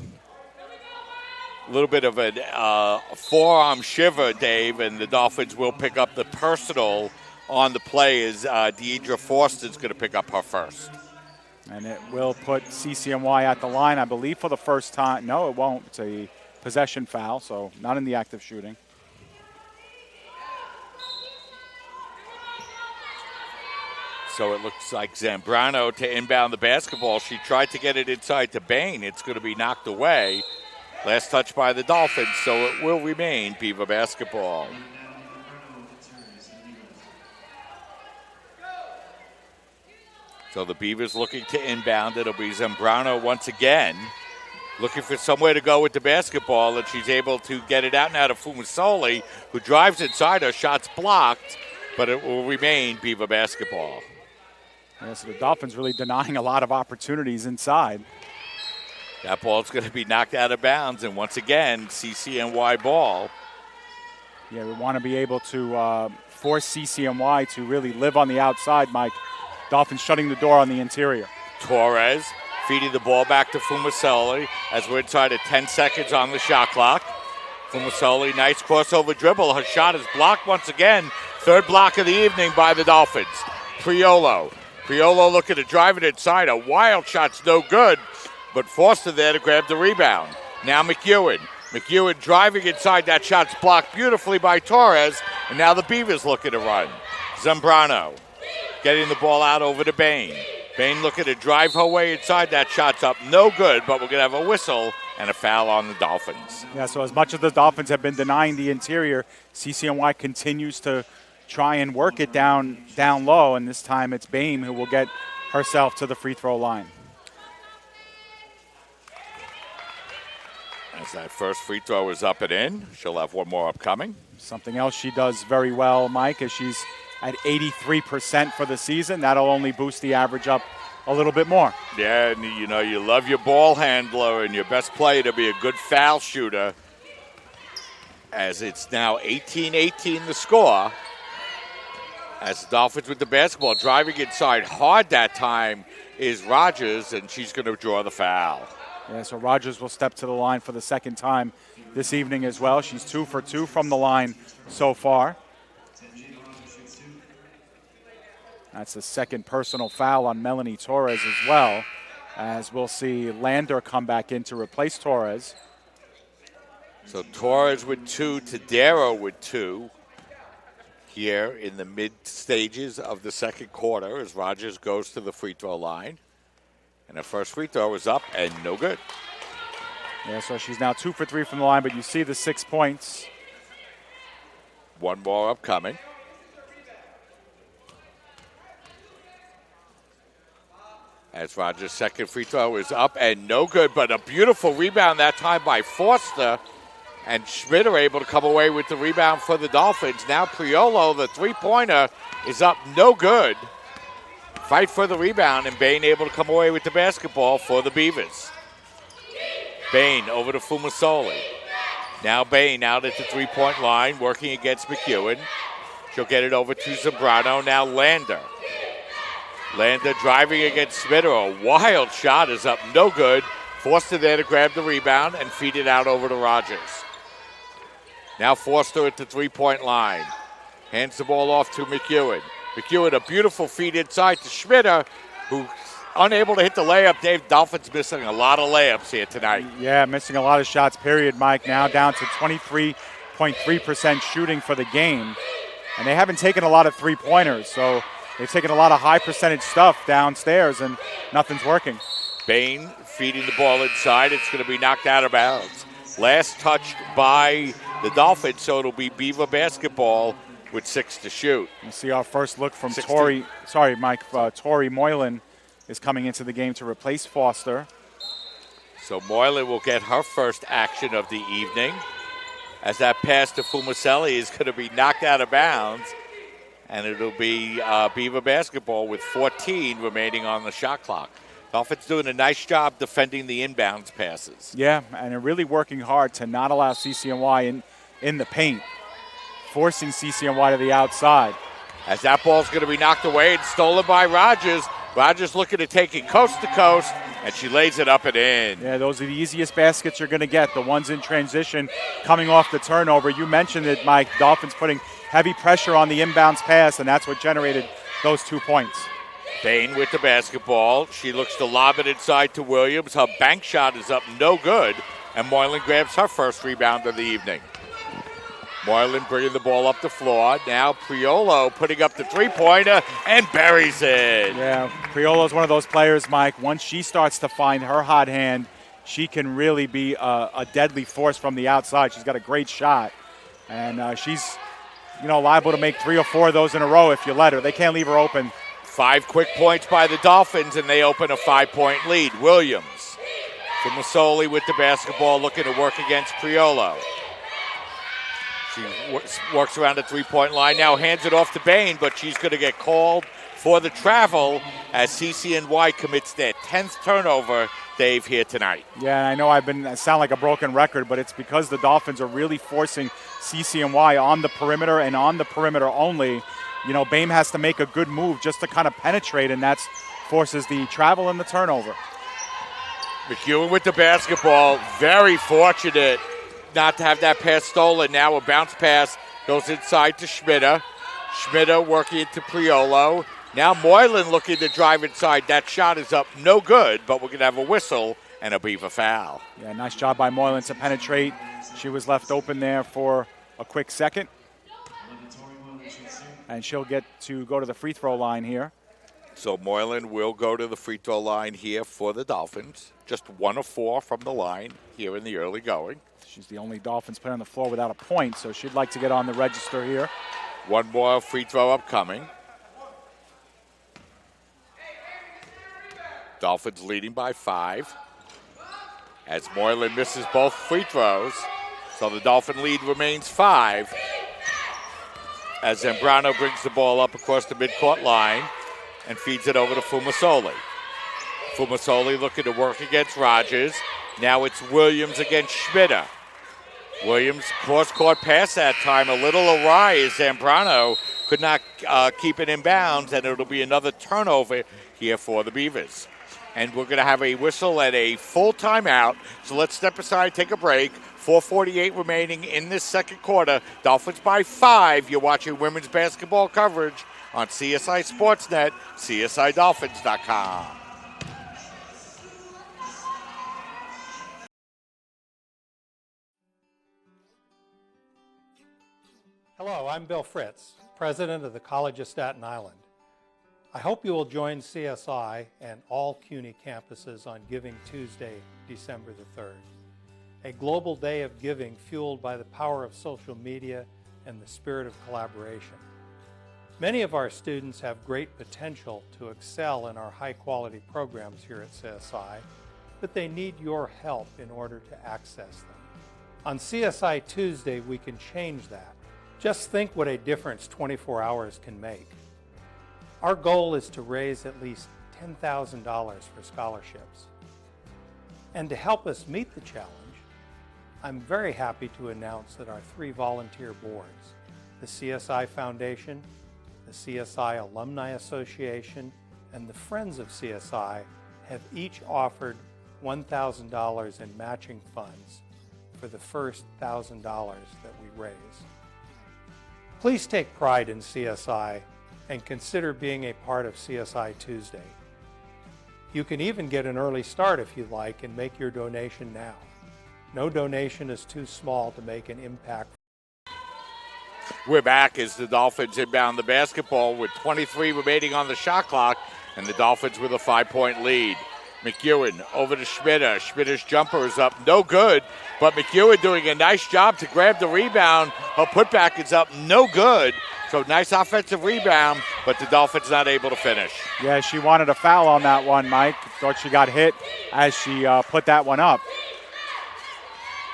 a little bit of a forearm shiver, Dave, and the Dolphins will pick up the personal on the play as Deidre Foster's going to pick up her first. And it will put CCNY at the line, I believe, for the first time. No, it won't. It's a possession foul, so not in the act of shooting. So it looks like Zambrano to inbound the basketball. She tried to get it inside to Bain. It's going to be knocked away. Last touch by the Dolphins, so it will remain Beaver basketball. So the Beavers looking to inbound. It'll be Zambrano once again, looking for somewhere to go with the basketball, and she's able to get it out now to Fumasoli, who drives inside her. Shot's blocked, but it will remain Beaver basketball. Yeah, so the Dolphins really denying a lot of opportunities inside. That ball's going to be knocked out of bounds, and once again, CCNY ball. Yeah, we want to be able to force CCNY to really live on the outside, Mike. Dolphins shutting the door on the interior. Torres feeding the ball back to Fumasoli as we're inside of 10 seconds on the shot clock. Fumasoli, nice crossover dribble. Her shot is blocked once again. Third block of the evening by the Dolphins. Priolo looking to drive it inside. A wild shot's no good, but Foster there to grab the rebound. Now McEwen driving inside. That shot's blocked beautifully by Torres, and now the Beavers looking to run. Zambrano getting the ball out over to Bain. Bain looking to drive her way inside. That shot's up no good, but we're going to have a whistle and a foul on the Dolphins. Yeah, so as much as the Dolphins have been denying the interior, CCNY continues to try and work it down low, and this time it's Bain who will get herself to the free throw line. As that first free throw is up and in, she'll have one more upcoming. Something else she does very well, Mike, is she's at 83% for the season. That'll only boost the average up a little bit more. Yeah, and you love your ball handler and your best player to be a good foul shooter. As it's now 18-18 the score. As the Dolphins with the basketball, driving inside hard that time is Rogers, and she's going to draw the foul. Yeah, so Rogers will step to the line for the second time this evening as well. She's 2 for 2 from the line so far. That's the second personal foul on Melanie Torres as well, as we'll see Lander come back in to replace Torres. So Torres with 2, Tadero with 2 here in the mid stages of the second quarter as Rogers goes to the free throw line. And her first free throw is up and no good. Yeah, so she's now 2 for 3 from the line, but you see the 6 points. One more upcoming. As Rogers' second free throw is up and no good, but a beautiful rebound that time by Forster. And Schmidt are able to come away with the rebound for the Dolphins. Now Priolo, the three-pointer, is up no good. Fight for the rebound, and Bain able to come away with the basketball for the Beavers. Bain over to Fumasoli. Now Bain out at the three-point line, working against McEwen. She'll get it over to Zambrano. Now Lander. Lander driving against Smith. A wild shot is up no good. Forster there to grab the rebound and feed it out over to Rogers. Now Forster at the three-point line. Hands the ball off to McEwen. McEwen, a beautiful feed inside to Schmitter, who's unable to hit the layup. Dave, Dolphins missing a lot of layups here tonight. Yeah, missing a lot of shots, period, Mike. Now down to 23.3% shooting for the game. And they haven't taken a lot of three-pointers, so they've taken a lot of high-percentage stuff downstairs, and nothing's working. Bain feeding the ball inside. It's going to be knocked out of bounds. Last touched by the Dolphins, so it'll be Beaver basketball with 6 to shoot. You see our first look from 16. Tori Moylan is coming into the game to replace Foster. So Moylan will get her first action of the evening as that pass to Fumaselli is going to be knocked out of bounds, and it'll be Beaver basketball with 14 remaining on the shot clock. Dolphins doing a nice job defending the inbounds passes. Yeah, and they're really working hard to not allow CCNY in the paint, forcing CCNY to the outside. As that ball's going to be knocked away and stolen by Rogers. Rogers looking to take it coast to coast, and she lays it up and in. Yeah, those are the easiest baskets you're going to get, the ones in transition coming off the turnover. You mentioned it, Mike. Dolphins putting heavy pressure on the inbounds pass, and that's what generated those 2 points. Bain with the basketball. She looks to lob it inside to Williams. Her bank shot is up no good, and Moylan grabs her first rebound of the evening. Moylan bringing the ball up the floor. Now Priolo putting up the three-pointer and buries it. Yeah, Priolo's one of those players, Mike. Once she starts to find her hot hand, she can really be a deadly force from the outside. She's got a great shot. And she's, liable to make 3 or 4 of those in a row if you let her. They can't leave her open. 5 quick points by the Dolphins, and they open a 5-point lead. Williams from Masoli with the basketball, looking to work against Priolo. She works around the 3-point line, now hands it off to Bain, but she's going to get called for the travel as CCNY commits their 10th turnover, Dave, here tonight. Yeah, I know I sound like a broken record, but it's because the Dolphins are really forcing CCNY on the perimeter and on the perimeter only. Bain has to make a good move just to kind of penetrate, and that forces the travel and the turnover. McEwen with the basketball, very fortunate not to have that pass stolen. Now a bounce pass goes inside to Schmidt. Schmidt working into Priolo. Now Moylan looking to drive inside. That shot is up, no good, but we're going to have a whistle and a Beaver foul. Yeah, nice job by Moylan to penetrate. She was left open there for a quick second. And she'll get to go to the free throw line here. So Moylan will go to the free throw line here for the Dolphins. Just 1 of 4 from the line here in the early going. She's the only Dolphins player on the floor without a point, so she'd like to get on the register here. 1 more free throw upcoming. Dolphins leading by 5. As Moylan misses both free throws, so the Dolphin lead remains 5. As Zambrano brings the ball up across the midcourt line and feeds it over to Fumasoli. Fumasoli looking to work against Rogers. Now it's Williams against Schmidt. Williams cross-court pass that time, a little awry as Zambrano could not keep it in bounds, and it'll be another turnover here for the Beavers. And we're going to have a whistle at a full timeout, so let's step aside, take a break. 4:48 remaining in this second quarter. Dolphins by 5. You're watching women's basketball coverage on CSI Sportsnet, CSIDolphins.com. Hello, I'm Bill Fritz, president of the College of Staten Island. I hope you will join CSI and all CUNY campuses on Giving Tuesday, December the 3rd. A global day of giving fueled by the power of social media and the spirit of collaboration. Many of our students have great potential to excel in our high-quality programs here at CSI, but they need your help in order to access them. On CSI Tuesday, we can change that. Just think what a difference 24 hours can make. Our goal is to raise at least $10,000 for scholarships. And to help us meet the challenge, I'm very happy to announce that our 3 volunteer boards, the CSI Foundation, the CSI Alumni Association, and the Friends of CSI, have each offered $1,000 in matching funds for the first $1,000 that we raise. Please take pride in CSI and consider being a part of CSI Tuesday. You can even get an early start if you'd like and make your donation now. No donation is too small to make an impact. We're back as the Dolphins inbound the basketball with 23 remaining on the shot clock, and the Dolphins with a 5-point lead. McEwen over to Schmidt. Schmidt's jumper is up, no good, but McEwen doing a nice job to grab the rebound. Her putback is up, no good. So nice offensive rebound, but the Dolphins not able to finish. Yeah, she wanted a foul on that one, Mike. Thought she got hit as she put that one up.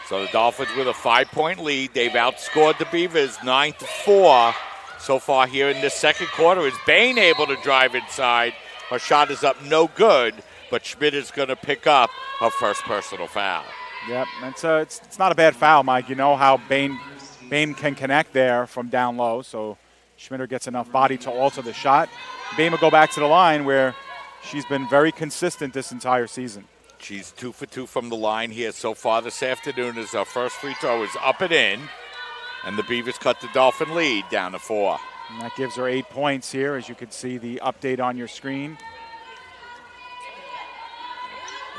So the Dolphins with a 5-point lead. They've outscored the Beavers 9-4 so far here in this second quarter. Is Bain able to drive inside? Her shot is up, no good, but Schmidt is going to pick up her first personal foul. Yep, it's not a bad foul, Mike. You know how Bain can connect there from down low, so Schmidt gets enough body to alter the shot. Bain will go back to the line where she's been very consistent this entire season. She's 2 for 2 from the line here so far this afternoon as her first free throw is up and in, and the Beavers cut the Dolphin lead down to 4. And that gives her 8 points here, as you can see the update on your screen.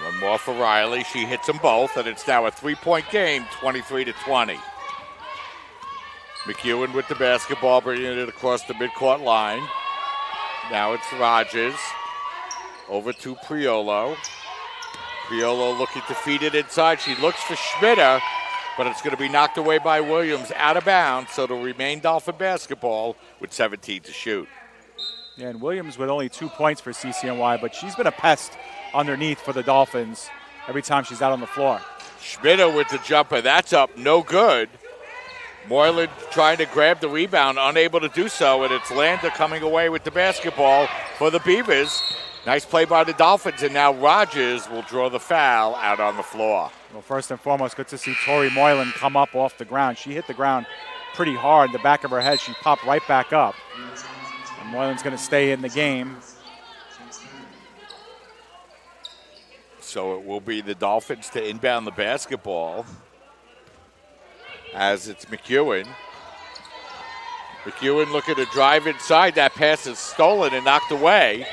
One more for Riley. She hits them both, and it's now a 3-point game, 23-20. McEwen with the basketball, bringing it across the midcourt line. Now it's Rogers. Over to Priolo. Priolo looking to feed it inside. She looks for Schmitter, but it's going to be knocked away by Williams out of bounds, so it'll remain Dolphin basketball with 17 to shoot. Yeah, and Williams with only 2 points for CCNY, but she's been a pest underneath for the Dolphins every time she's out on the floor. Schmitter with the jumper. That's up, no good. Moylan trying to grab the rebound, unable to do so, and it's Lander coming away with the basketball for the Beavers. Nice play by the Dolphins, and now Rogers will draw the foul out on the floor. Well, first and foremost, good to see Tori Moylan come up off the ground. She hit the ground pretty hard. The back of her head, she popped right back up. And Moylan's going to stay in the game. So it will be the Dolphins to inbound the basketball as it's McEwen. McEwen looking to drive inside. That pass is stolen and knocked away.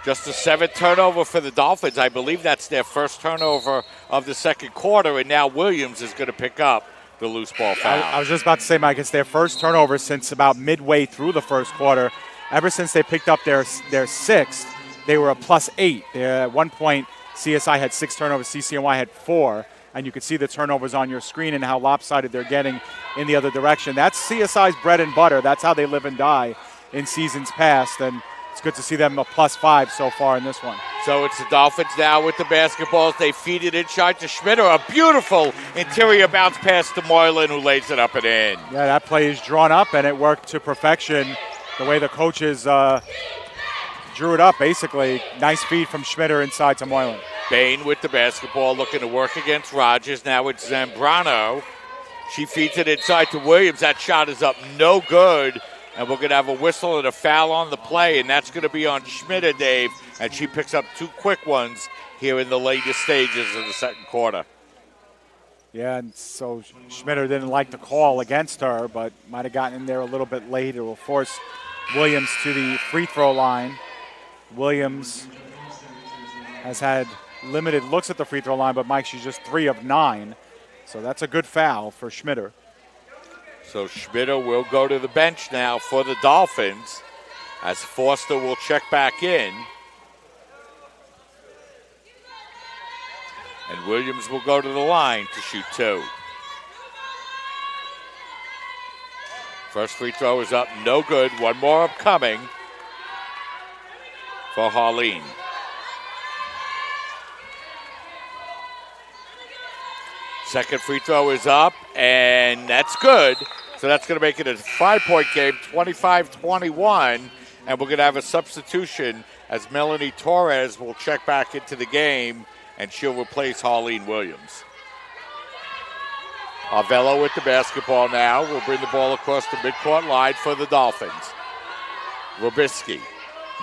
Just a 7th turnover for the Dolphins. I believe that's their first turnover of the second quarter, and now Williams is going to pick up the loose ball foul. I was just about to say, Mike, it's their first turnover since about midway through the first quarter. Ever since they picked up their 6th, they were a +8. At one point, CSI had 6 turnovers, CCNY had 4, and you could see the turnovers on your screen and how lopsided they're getting in the other direction. That's CSI's bread and butter. That's how they live and die in seasons past, and it's good to see them a +5 so far in this one. So it's the Dolphins now with the basketballs. They feed it inside to Schmitter. A beautiful interior bounce pass to Moylan, who lays it up and in. Yeah, that play is drawn up, and it worked to perfection the way the coaches drew it up, basically. Nice feed from Schmitter inside to Moylan. Bain with the basketball, looking to work against Rogers. Now it's Zambrano. She feeds it inside to Williams. That shot is up, no good. And we're going to have a whistle and a foul on the play, and that's going to be on Schmitter, Dave. And she picks up 2 quick ones here in the latest stages of the second quarter. Yeah, and so Schmitter didn't like the call against her, but might have gotten in there a little bit late. It will force Williams to the free throw line. Williams has had limited looks at the free throw line, but Mike, she's just 3 of 9. So that's a good foul for Schmitter. So Schmitter will go to the bench now for the Dolphins as Foster will check back in. And Williams will go to the line to shoot 2. First free throw is up, no good. One more upcoming for Harleen. Second free throw is up, and that's good. So that's going to make it a 5-point game, 25-21. And we're going to have a substitution as Melanie Torres will check back into the game, and she'll replace Harleen Williams. Arvello with the basketball now. Will bring the ball across the midcourt line for the Dolphins. Robisky.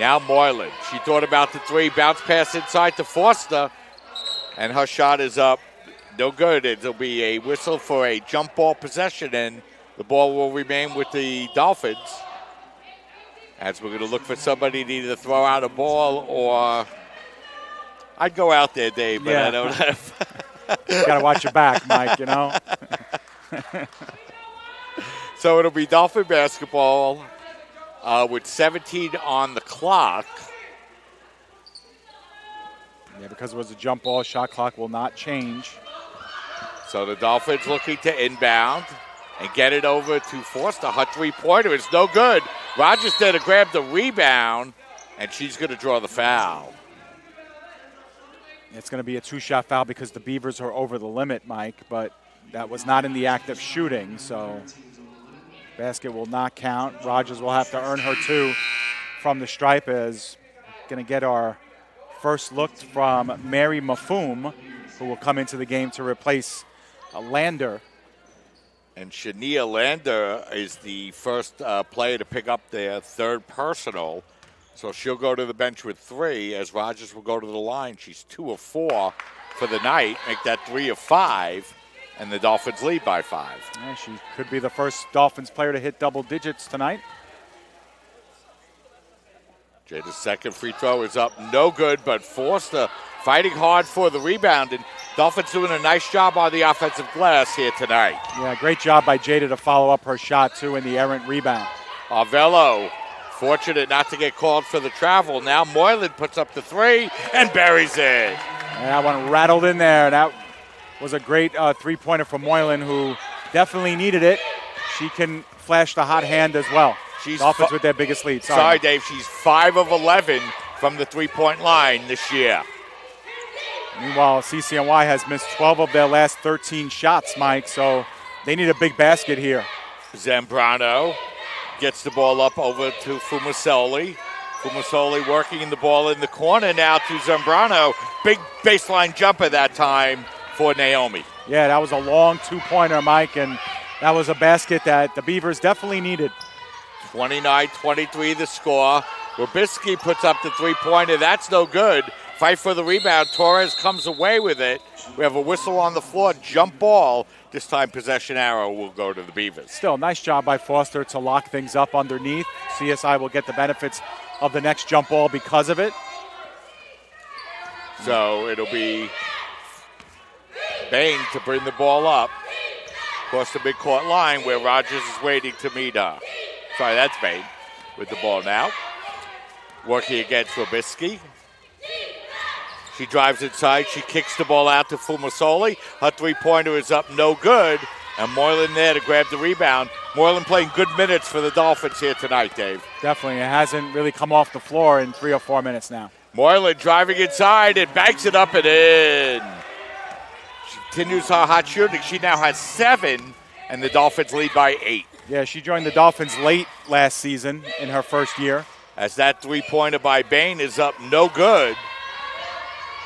Now Moylan. She thought about the 3. Bounce pass inside to Foster. And her shot is up. No good. It'll be a whistle for a jump ball possession, and the ball will remain with the Dolphins. As we're going to look for somebody to either throw out a ball or I'd go out there, Dave, but I don't have. You got to watch your back, Mike, you know. So it'll be Dolphin basketball with 17 on the clock. Yeah, because it was a jump ball, shot clock will not change. So the Dolphins looking to inbound and get it over to Foster. Her 3-pointer is no good. Rogers there to grab the rebound, and she's going to draw the foul. It's going to be a 2-shot foul because the Beavers are over the limit, Mike, but that was not in the act of shooting, so basket will not count. Rogers will have to earn her 2 from the stripe. Is going to get our first look from Mary Mafum, who will come into the game to replace Lander. And Shania Lander is the first player to pick up their 3rd personal. So she'll go to the bench with 3 as Rogers will go to the line. She's 2 of 4 for the night, make that 3 of 5, and the Dolphins lead by 5. Yeah, she could be the first Dolphins player to hit double digits tonight. Jada's second free throw is up, no good, but Foster fighting hard for the rebound. And Dolphins doing a nice job on the offensive glass here tonight. Yeah, great job by Jada to follow up her shot, too, in the errant rebound. Arvello, fortunate not to get called for the travel. Now Moylan puts up the three and buries it. And that one rattled in there. That was a great three-pointer from Moylan, who definitely needed it. She can flash the hot hand as well. Dolphins with their biggest lead. Sorry, Dave. She's 5 of 11 from the three-point line this year. Meanwhile, CCNY has missed 12 of their last 13 shots, Mike, so they need a big basket here. Zambrano gets the ball up over to Fumasoli. Fumasoli working the ball in the corner now to Zambrano. Big baseline jumper that time for Naomi. Yeah, that was a long two-pointer, Mike, and that was a basket that the Beavers definitely needed. 29-23 the score. Robisky puts up the three-pointer. That's no good. Fight for the rebound. Torres comes away with it. We have a whistle on the floor. Jump ball. This time possession arrow will go to the Beavers. Still, nice job by Foster to lock things up underneath. CSI will get the benefits of the next jump ball because of it. So it'll be Bain to bring the ball up. Across the midcourt line where Rogers is waiting to meet her. Sorry, that's Bain with the ball now. Working against Robisky. She drives inside. She kicks the ball out to Fumasoli. Her three-pointer is up, no good. And Moylan there to grab the rebound. Moylan playing good minutes for the Dolphins here tonight, Dave. Definitely. It hasn't really come off the floor in 3 or 4 minutes now. Moylan driving inside and banks it up and in. She continues her hot shooting. She now has 7, and the Dolphins lead by 8. Yeah, she joined the Dolphins late last season in her first year. As that three-pointer by Bain is up, no good.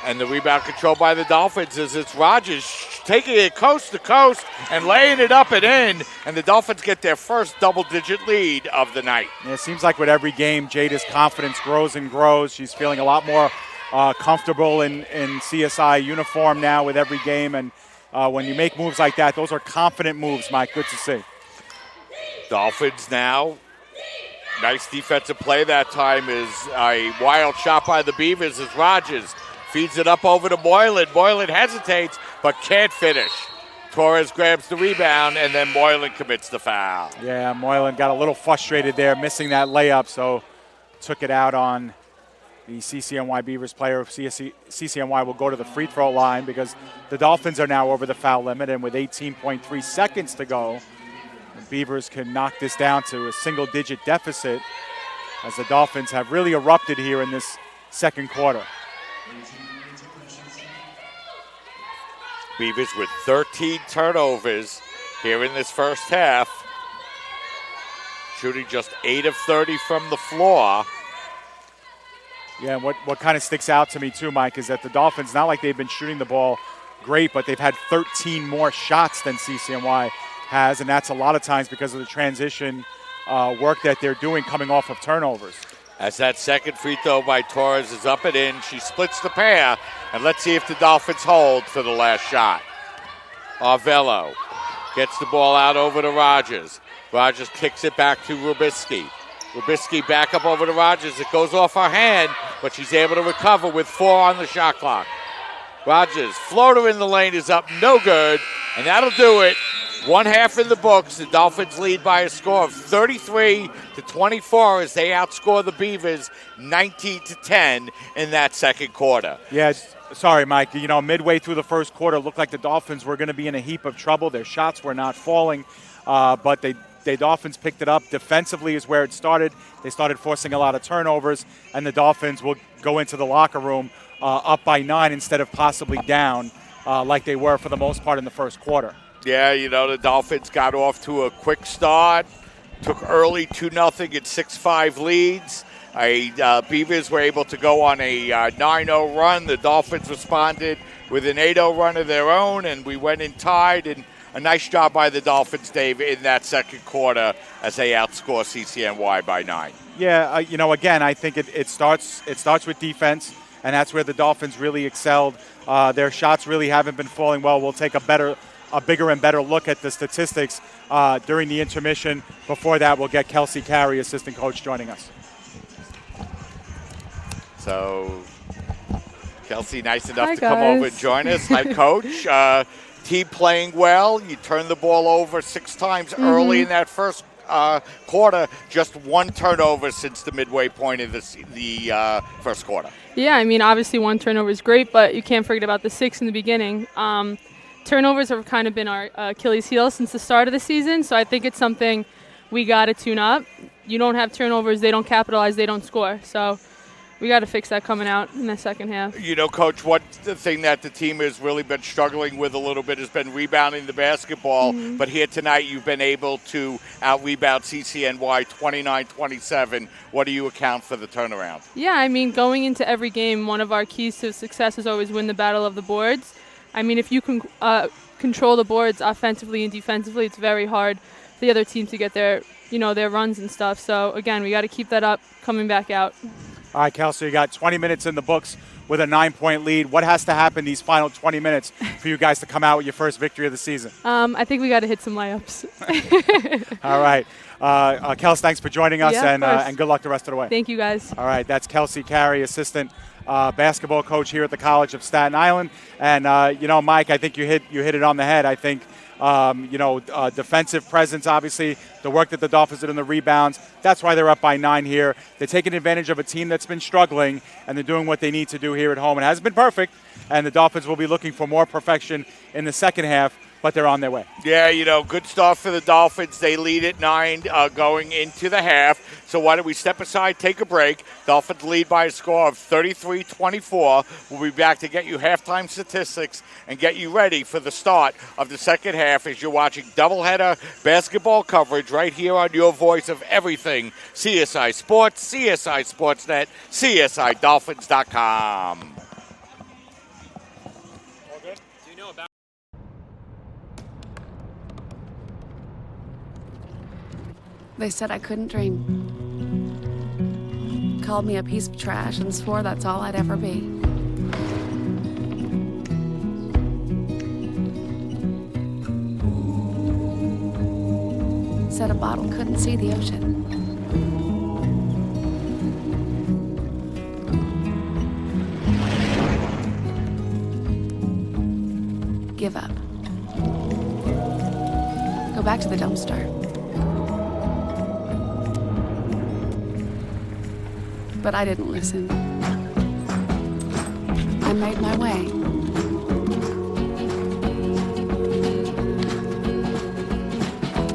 And the rebound control by the Dolphins is it's Rogers taking it coast to coast and laying it up and in. And the Dolphins get their first double-digit lead of the night. Yeah, it seems like with every game, Jada's confidence grows and grows. She's feeling a lot more comfortable in CSI uniform now with every game. And when you make moves like that, those are confident moves, Mike. Good to see. Dolphins now. Nice defensive play that time is a wild shot by the Beavers as Rogers feeds it up over to Moylan. Moylan hesitates but can't finish. Torres grabs the rebound and then Moylan commits the foul. Yeah, Moylan got a little frustrated there, missing that layup, so took it out on the CCNY Beavers player. CCNY will go to the free throw line because the Dolphins are now over the foul limit, and with 18.3 seconds to go, the Beavers can knock this down to a single-digit deficit as the Dolphins have really erupted here in this second quarter. Beavers with 13 turnovers here in this first half. Shooting just 8 of 30 from the floor. Yeah, and what kind of sticks out to me too, Mike, is that the Dolphins, not like they've been shooting the ball great, but they've had 13 more shots than CCNY has, and that's a lot of times because of the transition work that they're doing coming off of turnovers. As that second free throw by Torres is up and in, she splits the pair, and let's see if the Dolphins hold for the last shot. Arvello gets the ball out over to Rogers. Rogers kicks it back to Robisky. Robisky back up over to Rogers. It goes off her hand, but she's able to recover with 4 on the shot clock. Rogers, floater in the lane is up, no good, and that'll do it. 1 half in the books. The Dolphins lead by a score of 33-24 as they outscore the Beavers 19-10 in that second quarter. Yeah, sorry, Mike. You know, midway through the first quarter, it looked like the Dolphins were going to be in a heap of trouble. Their shots were not falling, but the Dolphins picked it up. Defensively is where it started. They started forcing a lot of turnovers, and the Dolphins will go into the locker room up by 9 instead of possibly down like they were for the most part in the first quarter. Yeah, you know, the Dolphins got off to a quick start, took early 2-0 and 6-5 leads. Beavers were able to go on a 9-0 run. The Dolphins responded with an 8-0 run of their own, and we went in tied. And a nice job by the Dolphins, Dave, in that second quarter as they outscore CCNY by 9. Yeah, you know, again, I think it starts with defense, and that's where the Dolphins really excelled. Their shots really haven't been falling well. We'll take a bigger and better look at the statistics during the intermission. Before that, we'll get Kelsey Carey, assistant coach, joining us. So Kelsey, nice enough Hi, to come over guys. and join us. Hi, Coach. Team playing well. You turned the ball over 6 times early in that first quarter. Just 1 turnover since the midway point of the first quarter. Yeah, I mean, obviously 1 turnover is great, but you can't forget about the 6 in the beginning. Turnovers have kind of been our Achilles heel since the start of the season, so I think it's something we got to tune up. You don't have turnovers, they don't capitalize, they don't score. So we got to fix that coming out in the second half. You know, Coach, what the thing that the team has really been struggling with a little bit has been rebounding the basketball. But here tonight, you've been able to out-rebound CCNY 29-27. What do you account for the turnaround? Yeah, I mean, going into every game, one of our keys to success is always win the battle of the boards. I mean, if you can control the boards offensively and defensively, it's very hard for the other team to get their runs and stuff. So, again, we got to keep that up coming back out. All right, Kelsey, you got 20 minutes in the books with a 9-point lead. What has to happen these final 20 minutes for you guys to come out with your first victory of the season? I think we got to hit some layups. All right. Kels, thanks for joining us, Yeah, and good luck the rest of the way. Thank you, guys. All right, that's Kelsey Carey, assistant basketball coach here at the College of Staten Island. And, Mike, I think you hit it on the head. I think, defensive presence, obviously, the work that the Dolphins did in the rebounds, that's why they're up by 9 here. They're taking advantage of a team that's been struggling, and they're doing what they need to do here at home. It hasn't been perfect, and the Dolphins will be looking for more perfection in the second half, but they're on their way. Yeah, good start for the Dolphins. They lead at 9 going into the half. So why don't we step aside, take a break. Dolphins lead by a score of 33-24. We'll be back to get you halftime statistics and get you ready for the start of the second half as you're watching doubleheader basketball coverage right here on your voice of everything. CSI Sports, CSI Sportsnet, CSIDolphins.com. They said I couldn't dream. Called me a piece of trash and swore that's all I'd ever be. Said a bottle couldn't see the ocean. Give up. Go back to the dumpster. But I didn't listen. I made my way.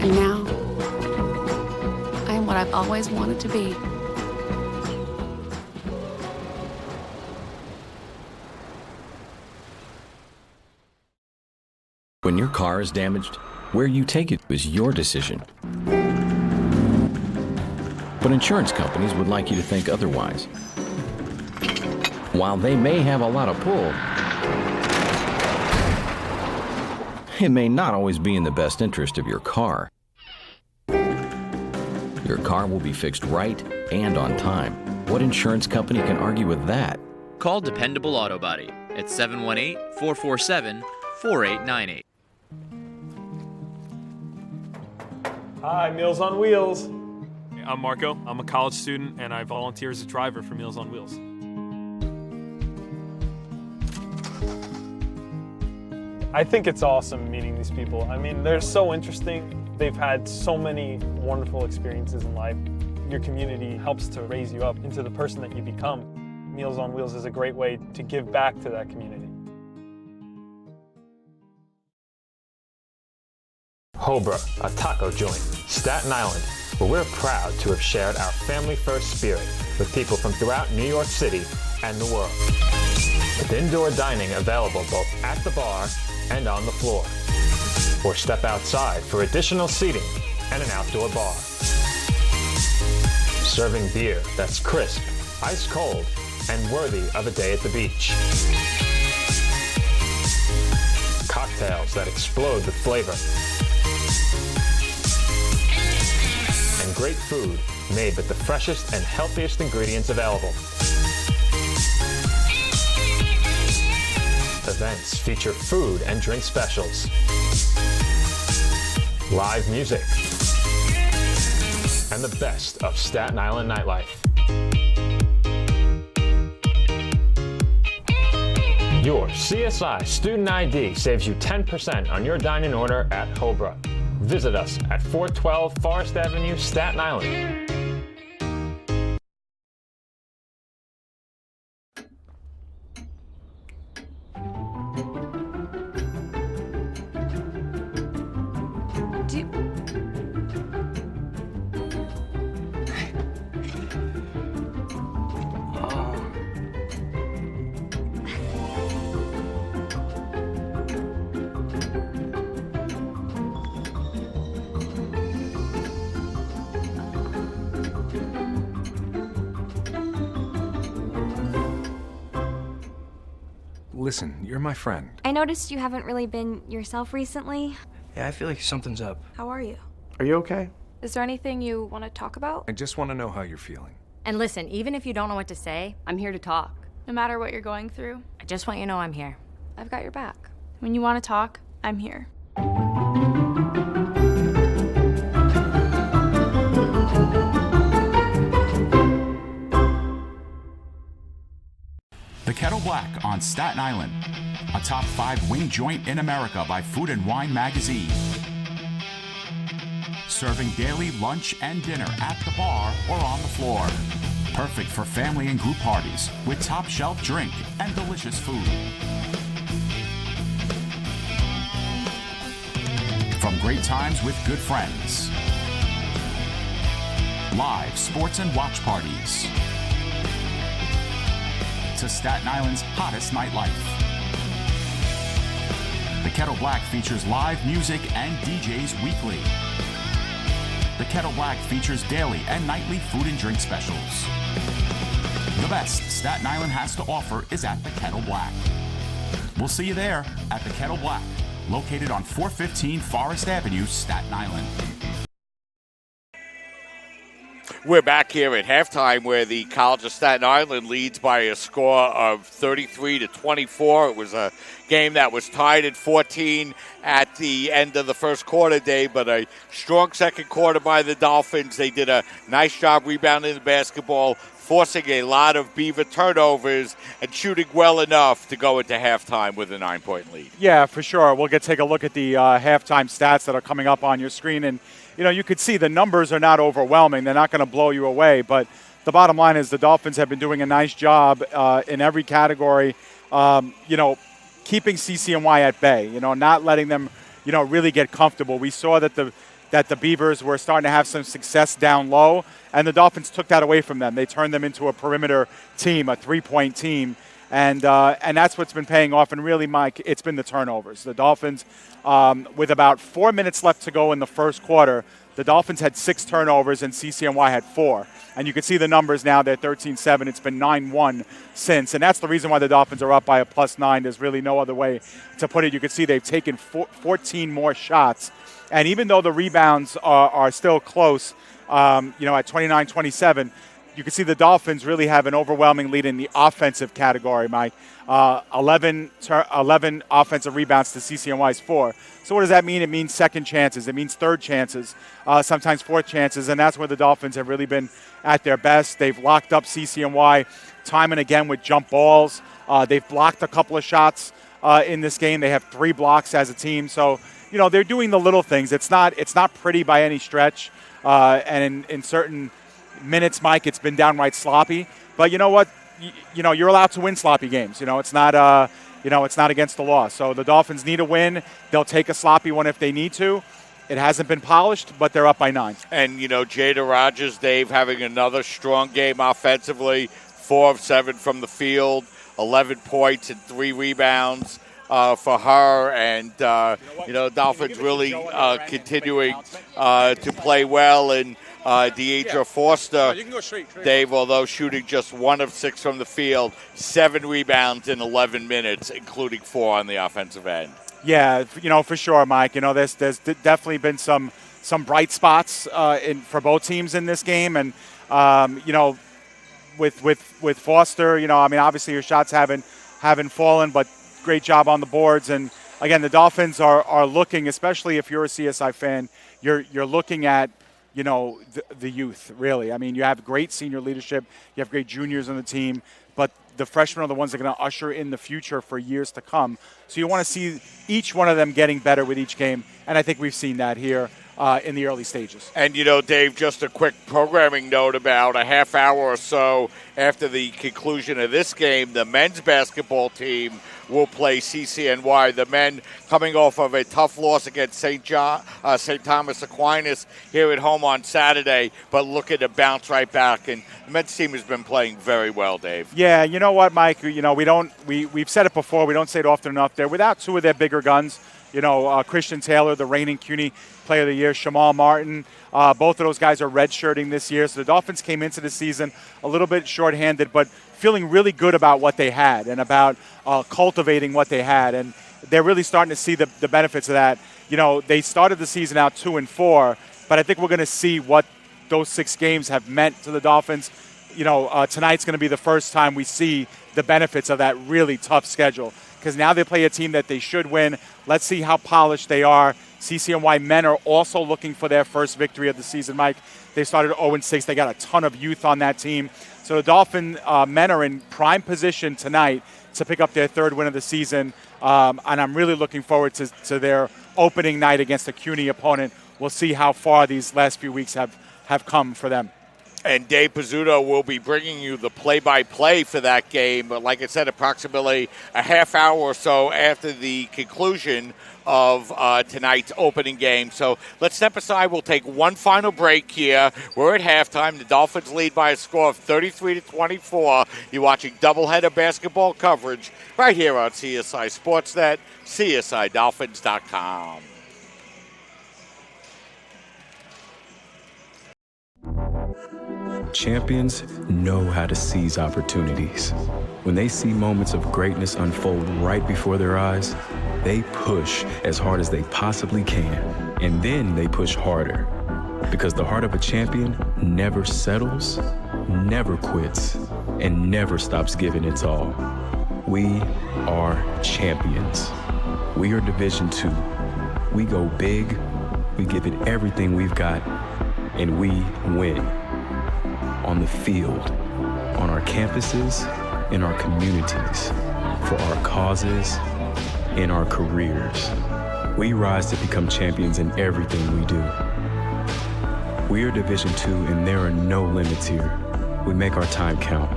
And now, I am what I've always wanted to be. When your car is damaged, where you take it is your decision. But insurance companies would like you to think otherwise. While they may have a lot of pull, it may not always be in the best interest of your car. Your car will be fixed right and on time. What insurance company can argue with that? Call Dependable Auto Body at 718-447-4898. Hi, Meals on Wheels. I'm Marco. I'm a college student, and I volunteer as a driver for Meals on Wheels. I think it's awesome meeting these people. I mean, they're so interesting. They've had so many wonderful experiences in life. Your community helps to raise you up into the person that you become. Meals on Wheels is a great way to give back to that community. Hobra, a taco joint, Staten Island, where we're proud to have shared our family-first spirit with people from throughout New York City and the world. With indoor dining available both at the bar and on the floor. Or step outside for additional seating and an outdoor bar. Serving beer that's crisp, ice cold, and worthy of a day at the beach. Cocktails that explode with flavor. And great food made with the freshest and healthiest ingredients available. Events feature food and drink specials, live music, and the best of Staten Island nightlife. Your CSI Student ID saves you 10% on your dine-in order at Hobra. Visit us at 412 Forest Avenue, Staten Island. Listen, you're my friend. I noticed you haven't really been yourself recently. Yeah, I feel like something's up. How are you? Are you okay? Is there anything you want to talk about? I just want to know how you're feeling. And listen, even if you don't know what to say, I'm here to talk. No matter what you're going through, I just want you to know I'm here. I've got your back. When you want to talk, I'm here. The Kettle Black on Staten Island, a top 5 wing joint in America by Food and Wine magazine. Serving daily lunch and dinner at the bar or on the floor. Perfect for family and group parties with top shelf drink and delicious food. From great times with good friends. Live sports and watch parties. To Staten Island's hottest nightlife. The Kettle Black features live music and DJs weekly. The Kettle Black features daily and nightly food and drink specials. The best Staten Island has to offer is at the Kettle Black. We'll see you there at the Kettle Black, located on 415 Forest Avenue, Staten Island. We're back here at halftime where the College of Staten Island leads by a score of 33-24. It was a game that was tied at 14 at the end of the first quarter, Dave, but a strong second quarter by the Dolphins. They did a nice job rebounding the basketball, forcing a lot of Beaver turnovers and shooting well enough to go into halftime with a 9-point lead. Yeah, for sure. We'll take a look at the halftime stats that are coming up on your screen. And, you know, you could see the numbers are not overwhelming. They're not going to blow you away. But the bottom line is the Dolphins have been doing a nice job in every category, keeping CCNY at bay, not letting them, really get comfortable. We saw that the Beavers were starting to have some success down low, and the Dolphins took that away from them. They turned them into a perimeter team, a three-point team, and that's what's been paying off. And really, Mike, it's been the turnovers. The Dolphins, with about 4 minutes left to go in the first quarter, the Dolphins had 6 turnovers and CCNY had 4. And you can see the numbers now. They're 13-7. It's been 9-1 since. And that's the reason why the Dolphins are up by a +9. There's really no other way to put it. You can see they've taken 14 more shots. And even though the rebounds are still close, at 29-27, you can see the Dolphins really have an overwhelming lead in the offensive category, Mike. 11 offensive rebounds to CCNY's 4. So what does that mean? It means second chances. It means third chances, sometimes fourth chances, and that's where the Dolphins have really been at their best. They've locked up CCNY time and again with jump balls. They've blocked a couple of shots in this game. They have 3 blocks as a team. So, they're doing the little things. It's not pretty by any stretch, and in certain minutes, Mike, it's been downright sloppy. But you know what? You're allowed to win sloppy games. It's not it's not against the law. So the Dolphins need a win. They'll take a sloppy one if they need to. It hasn't been polished, but they're up by 9. And, Jada Rogers, Dave, having another strong game offensively, 4 of 7 from the field, 11 points and 3 rebounds for her. And, Dolphins really continuing to play well. And Deidre Forster, Dave, although shooting just 1 of 6 from the field, 7 rebounds in 11 minutes, including 4 on the offensive end. Yeah, for sure, Mike. There's definitely been some bright spots for both teams in this game, and with Foster, obviously your shots haven't fallen, but great job on the boards. And again, the Dolphins are looking, especially if you're a CSI fan, you're looking at the youth, really. You have great senior leadership, you have great juniors on the team, but the freshmen are the ones that are going to usher in the future for years to come. So you want to see each one of them getting better with each game, and I think we've seen that here in the early stages. And, Dave, just a quick programming note about a half hour or so after the conclusion of this game, the men's basketball team will play CCNY. The men coming off of a tough loss against St. Thomas Aquinas here at home on Saturday, but looking to bounce right back. And the men's team has been playing very well, Dave. Yeah, you know what, Mike? We've said it before. We don't say it often enough. They're without two of their bigger guns. Christian Taylor, the reigning CUNY Player of the Year, Shamal Martin. Both of those guys are redshirting this year. So the Dolphins came into the season a little bit shorthanded, but feeling really good about what they had and about cultivating what they had. And they're really starting to see the benefits of that. They started the season out 2-4, but I think we're going to see what those 6 games have meant to the Dolphins. Tonight's going to be the first time we see the benefits of that really tough schedule, because now they play a team that they should win. Let's see how polished they are. CCNY men are also looking for their first victory of the season, Mike. They started 0-6. They got a ton of youth on that team. So the Dolphin men are in prime position tonight to pick up their 3rd win of the season, and I'm really looking forward to their opening night against a CUNY opponent. We'll see how far these last few weeks have come for them. And Dave Pizzuto will be bringing you the play-by-play for that game, but like I said, approximately a half hour or so after the conclusion of tonight's opening game. So let's step aside. We'll take one final break here. We're at halftime. The Dolphins lead by a score of 33-24. You're watching doubleheader basketball coverage right here on CSI Sportsnet, CSIDolphins.com. Champions know how to seize opportunities. When they see moments of greatness unfold right before their eyes, they push as hard as they possibly can, and then they push harder. Because the heart of a champion never settles, never quits, and never stops giving its all. We are champions. We are Division II. We go big, we give it everything we've got, and we win. On the field, on our campuses, in our communities, for our causes, in our careers. We rise to become champions in everything we do. We are Division II, and there are no limits here. We make our time count.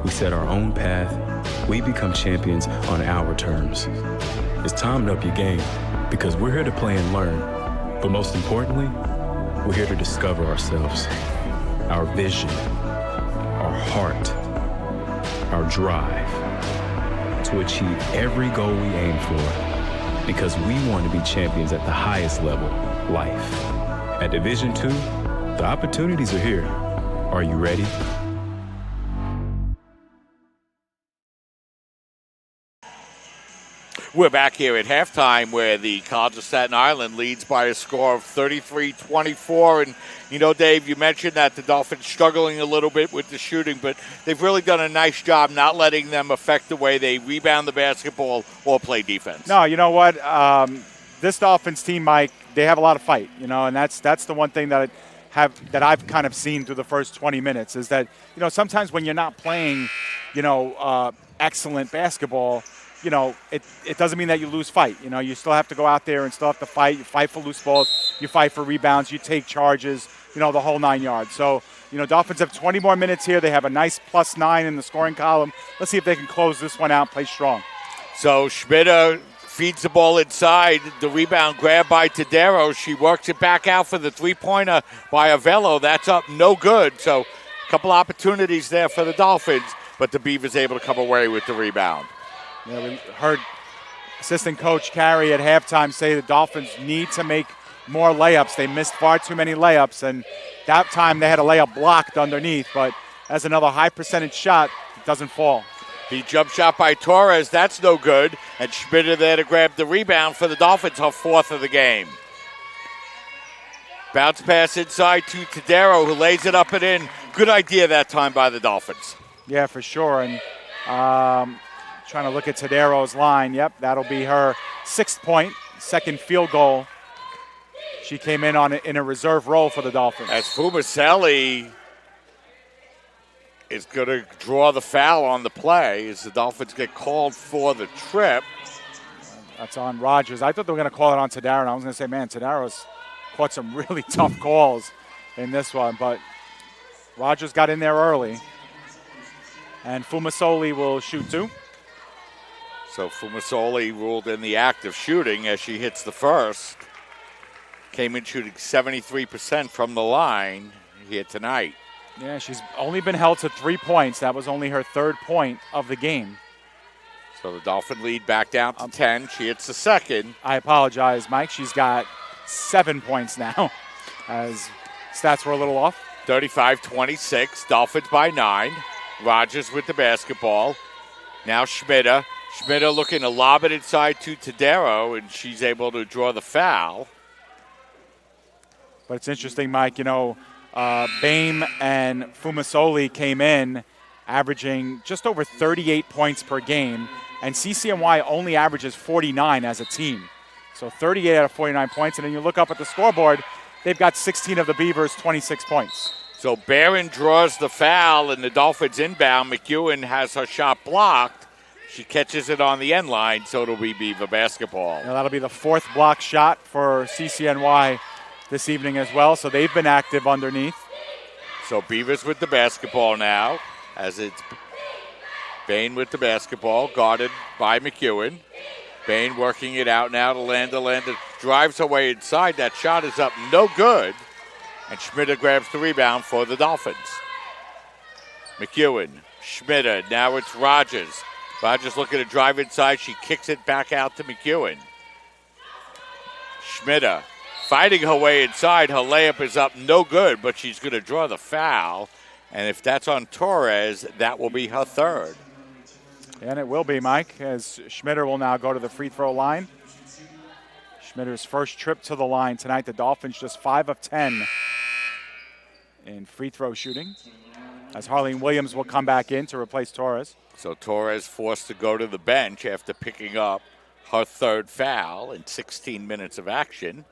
We set our own path. We become champions on our terms. It's time to up your game, because we're here to play and learn. But most importantly, we're here to discover ourselves, our vision, our heart, our drive to achieve every goal we aim for, because we want to be champions at the highest level, life. At Division II, the opportunities are here. Are you ready? We're back here at halftime where the College of Staten Island leads by a score of 33-24. And, Dave, you mentioned that the Dolphins struggling a little bit with the shooting, but they've really done a nice job not letting them affect the way they rebound the basketball or play defense. No, you know what? This Dolphins team, Mike, they have a lot of fight, and that's the one thing that I've kind of seen through the first 20 minutes is that, sometimes when you're not playing, excellent basketball, it doesn't mean that you lose fight. You still have to go out there and still have to fight. You fight for loose balls. You fight for rebounds. You take charges, the whole 9 yards. So, Dolphins have 20 more minutes here. They have a nice +9 in the scoring column. Let's see if they can close this one out and play strong. So Schmidt feeds the ball inside. The rebound grab by Tadero. She works it back out for the three-pointer by Avello. That's up no good. So a couple opportunities there for the Dolphins, but the Beavers able to come away with the rebound. Yeah, we heard assistant coach Carey at halftime say the Dolphins need to make more layups. They missed far too many layups, and that time they had a layup blocked underneath, but as another high percentage shot, it doesn't fall. The jump shot by Torres, that's no good, and Schmidt there to grab the rebound for the Dolphins, her 4th of the game. Bounce pass inside to Tadero, who lays it up and in. Good idea that time by the Dolphins. Yeah, for sure, and trying to look at Tadero's line. Yep, that'll be her 6th point, 2nd field goal. She came in in a reserve role for the Dolphins. As Fumacelli is going to draw the foul on the play as the Dolphins get called for the trip. That's on Rogers. I thought they were going to call it on Tadaro, and I was going to say, man, Tadaro's caught some really tough calls in this one, but Rogers got in there early. And Fumasoli will shoot 2. So Fumasoli ruled in the act of shooting as she hits the first. Came in shooting 73% from the line here tonight. Yeah, she's only been held to 3 points. That was only her 3rd point of the game. So the Dolphin lead back down to 10. She hits the second. I apologize, Mike. She's got 7 points now, as stats were a little off. 35-26. Dolphins by 9. Rogers with the basketball. Now Schmidt. Schmidt looking to lob it inside to Tadaro, and she's able to draw the foul. But it's interesting, Mike, Bain and Fumasoli came in averaging just over 38 points per game, and CCNY only averages 49 as a team. So 38 out of 49 points, and then you look up at the scoreboard, they've got 16 of the Beavers, 26 points. So Barron draws the foul, and the Dolphins inbound. McEwen has her shot blocked. She catches it on the end line, so it'll be Beaver basketball. Now that'll be the 4th block shot for CCNY this evening as well, so they've been active underneath. So Beavers with the basketball now, as it's Bain with the basketball, guarded by McEwen. Bain working it out now to Landa. Landa drives her way inside. That shot is up, no good. And Schmidt grabs the rebound for the Dolphins. McEwen, Schmidt, now it's Rogers. Rogers looking to drive inside. She kicks it back out to McEwen. Schmidt fighting her way inside. Her layup is up, no good, but she's going to draw the foul. And if that's on Torres, that will be her 3rd. And it will be, Mike, as Schmidt will now go to the free throw line. Schmidt's first trip to the line tonight. The Dolphins just 5 of 10 in free throw shooting, as Harleen Williams will come back in to replace Torres. So Torres forced to go to the bench after picking up her 3rd foul in 16 minutes of action.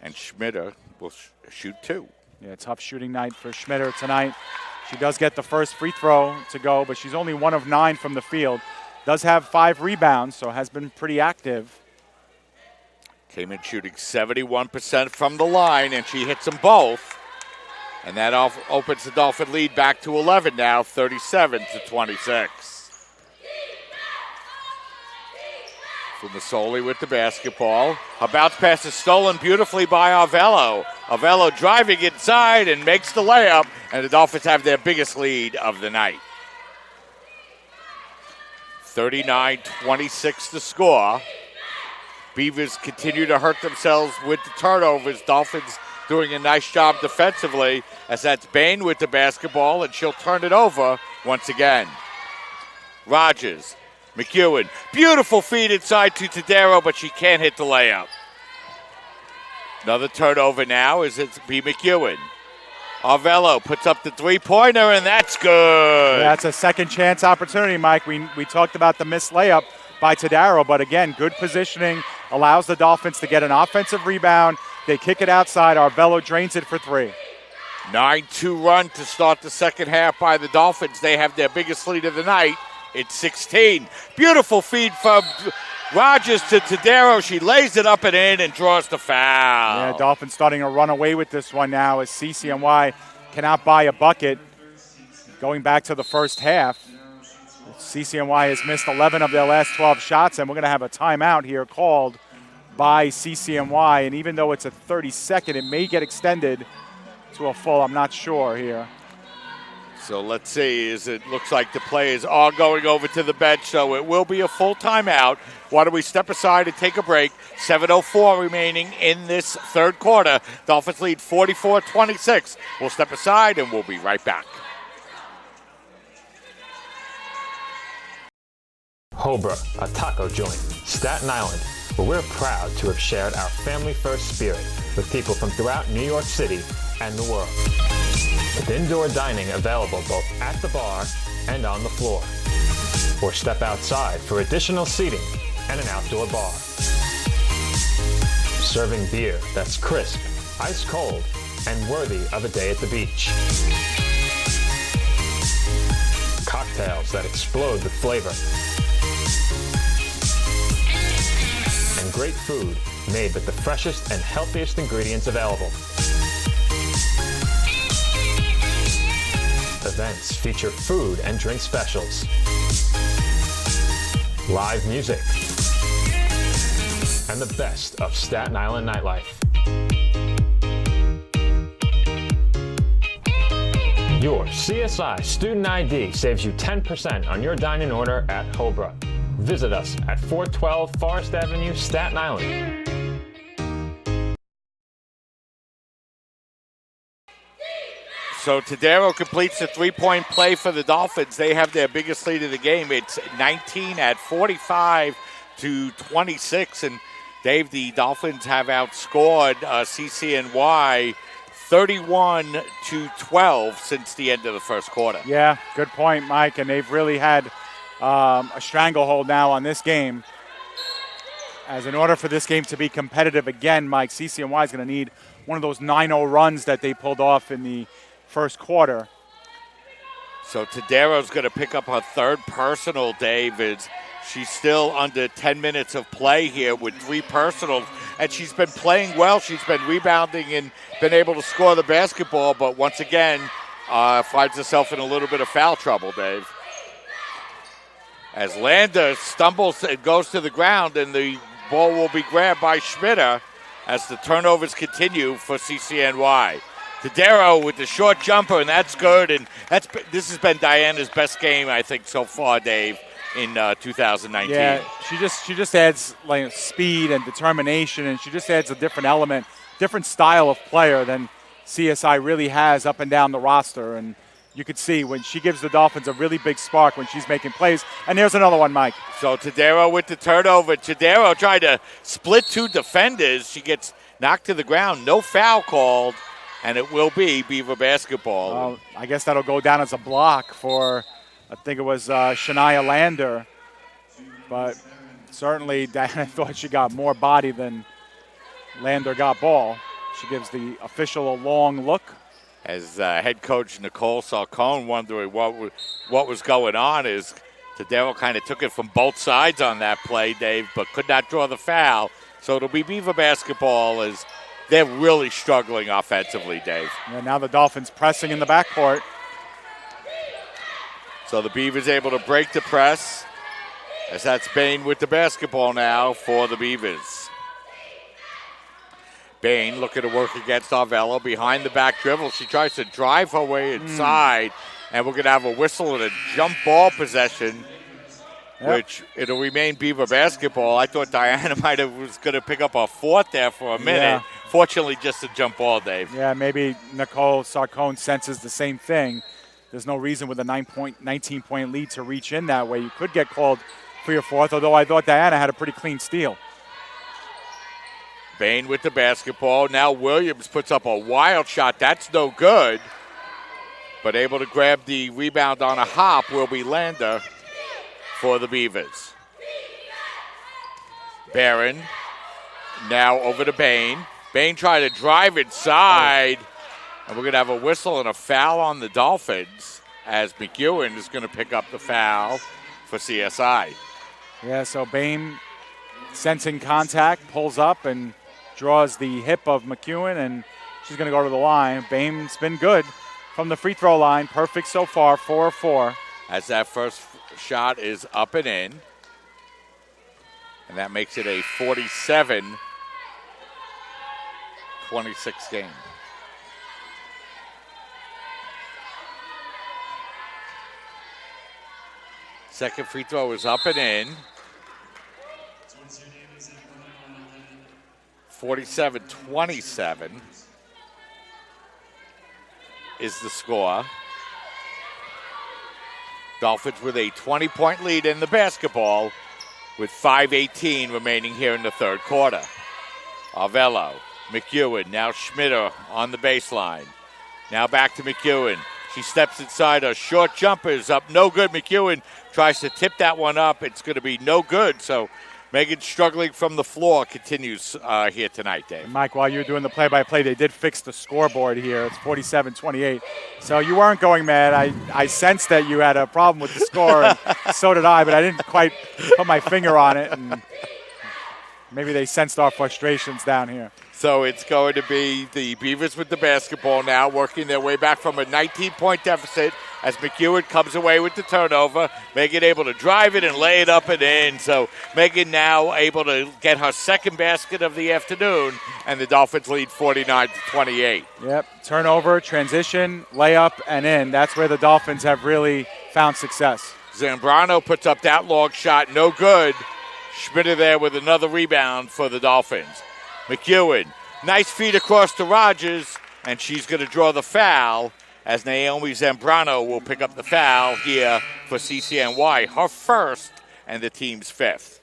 And Schmidt will shoot 2. Yeah, tough shooting night for Schmidt tonight. She does get the first free throw to go, but she's only 1 of 9 from the field. Does have 5 rebounds, so has been pretty active. Came in shooting 71% from the line, and she hits them both. And that opens the Dolphin lead back to 11 now, 37-26. Fumasoli with the basketball. Her bounce pass is stolen beautifully by Arvello. Arvello driving inside and makes the layup, and the Dolphins have their biggest lead of the night. 39-26 to score. Beavers continue to hurt themselves with the turnovers. Dolphins doing a nice job defensively, as that's Bain with the basketball, and she'll turn it over once again. Rogers, McEwen, beautiful feed inside to Tadaro, but she can't hit the layup. Another turnover now as it's B. McEwen. Arvello puts up the 3-pointer, and that's good. That's a second chance opportunity, Mike. We talked about the missed layup by Tadaro, but again, good positioning, allows the Dolphins to get an offensive rebound. They kick it outside. Arvello drains it for 3. 9-2 run to start the second half by the Dolphins. They have their biggest lead of the night. It's 16. Beautiful feed from Rogers to Tadaro. She lays it up and in and draws the foul. Yeah, Dolphins starting to run away with this one now as CCNY cannot buy a bucket. Going back to the first half, CCNY has missed 11 of their last 12 shots, and we're going to have a timeout here called by CCNY. And even though it's a 30-second, it may get extended to a full. I'm not sure here. So let's see, as it looks like the players are going over to the bench, so it will be a full timeout. Why don't we step aside and take a break? 7:04 remaining in this third quarter. Dolphins lead 44-26. We'll step aside and we'll be right back. Hobra, a taco joint, Staten Island, where we're proud to have shared our family-first spirit with people from throughout New York City and the world. With indoor dining available both at the bar and on the floor. Or step outside for additional seating and an outdoor bar. Serving beer that's crisp, ice cold, and worthy of a day at the beach. cocktails that explode with flavor. And great food made with the freshest and healthiest ingredients available. Events feature food and drink specials, live music, and the best of Staten Island nightlife. Your CSI Student ID saves you 10% on your dining order at Hobra. Visit us at 412 Forest Avenue, Staten Island. So Tadero completes the three-point play for the Dolphins. They have their biggest lead of the game. It's 19 at 45 to 26. And Dave, the Dolphins have outscored CCNY 31 to 12 since the end of the first quarter. Yeah, good point, Mike. And they've really had a stranglehold now on this game. As in order for this game to be competitive again, Mike, CCNY is going to need one of those 9-0 runs that they pulled off in the first quarter. So Tadero's going to pick up her third personal, Dave. She's still under 10 minutes of play here with 3 personals, and she's been playing well. She's been rebounding and been able to score the basketball, but once again finds herself in a little bit of foul trouble, Dave. As Lander stumbles and goes to the ground, and the ball will be grabbed by Schmitter as the turnovers continue for CCNY. Tadero with the short jumper, and that's good. And this has been Diana's best game, I think, so far, Dave, in 2019. Yeah, she just adds like speed and determination, and she just adds a different element, different style of player than CSI really has up and down the roster. And you could see when she gives the Dolphins a really big spark when she's making plays. And there's another one, Mike. So Tadero with the turnover. Tadero tried to split 2 defenders. She gets knocked to the ground. No foul called. And it will be Beaver basketball. I guess that'll go down as a block for, I think it was Shania Lander. But certainly Diana thought she got more body than Lander got ball. She gives the official a long look. As head coach Nicole Salcone wondering what was going on, is Tadero kind of took it from both sides on that play, Dave, but could not draw the foul. So it'll be Beaver basketball as they're really struggling offensively, Dave. And now the Dolphins pressing in the backcourt. So the Beavers able to break the press, as that's Bain with the basketball now for the Beavers. Bain looking to work against Arvelo behind the back dribble. She tries to drive her way inside, and we're going to have a whistle and a jump ball possession, which it'll remain Beaver basketball. I thought Diana was going to pick up a fourth there for a minute. Yeah. Fortunately, just a jump ball, Dave. Yeah, maybe Nicole Sarcone senses the same thing. There's no reason with a 19-point lead to reach in that way. You could get called for your fourth, although I thought Diana had a pretty clean steal. Bain with the basketball. Now Williams puts up a wild shot. That's no good. But able to grab the rebound on a hop will be Lander for the Beavers. Barron now over to Bain. Bain tried to drive inside. And we're going to have a whistle and a foul on the Dolphins as McEwen is going to pick up the foul for CSI. Yeah, so Bain sensing contact, pulls up and draws the hip of McEwen, and she's going to go to the line. Bain's been good from the free throw line. Perfect so far, 4 of 4. As that first shot is up and in. And that makes it a 47-26 game. Second free throw is up and in. 47-27 is the score. Dolphins with a 20-point lead in the basketball with 5:18 remaining here in the third quarter. Arvelo, McEwen, now Schmitter on the baseline. Now back to McEwen. She steps inside. A short jumper is up, no good. McEwen tries to tip that one up. It's going to be no good. So Megan struggling from the floor continues here tonight, Dave. Mike, while you were doing the play-by-play, they did fix the scoreboard here. It's 47-28. So you weren't going mad. I sensed that you had a problem with the score, and so did I, but I didn't quite put my finger on it. And maybe they sensed our frustrations down here. So it's going to be the Beavers with the basketball now, working their way back from a 19-point deficit as McEwen comes away with the turnover. Megan able to drive it and lay it up and in. So Megan now able to get her second basket of the afternoon, and the Dolphins lead 49-28. Yep, turnover, transition, layup, and in. That's where the Dolphins have really found success. Zambrano puts up that long shot, no good. Schmitter there with another rebound for the Dolphins. McEwen, nice feed across to Rogers, and she's going to draw the foul as Naomi Zambrano will pick up the foul here for CCNY, her first and the team's fifth.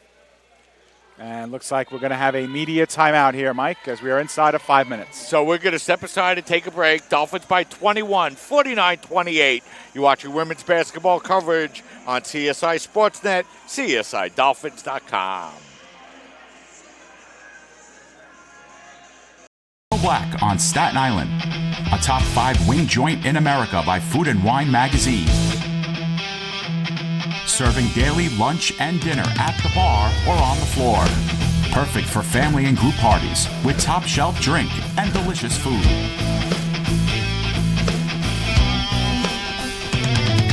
And looks like we're going to have a media timeout here, Mike, as we are inside of 5 minutes. So we're going to step aside and take a break. Dolphins by 21, 49-28. You're watching women's basketball coverage on CSI Sportsnet, CSIDolphins.com. Black on Staten Island, a top 5 wing joint in America by Food and Wine magazine. Serving daily lunch and dinner at the bar or on the floor. Perfect for family and group parties with top shelf drink and delicious food.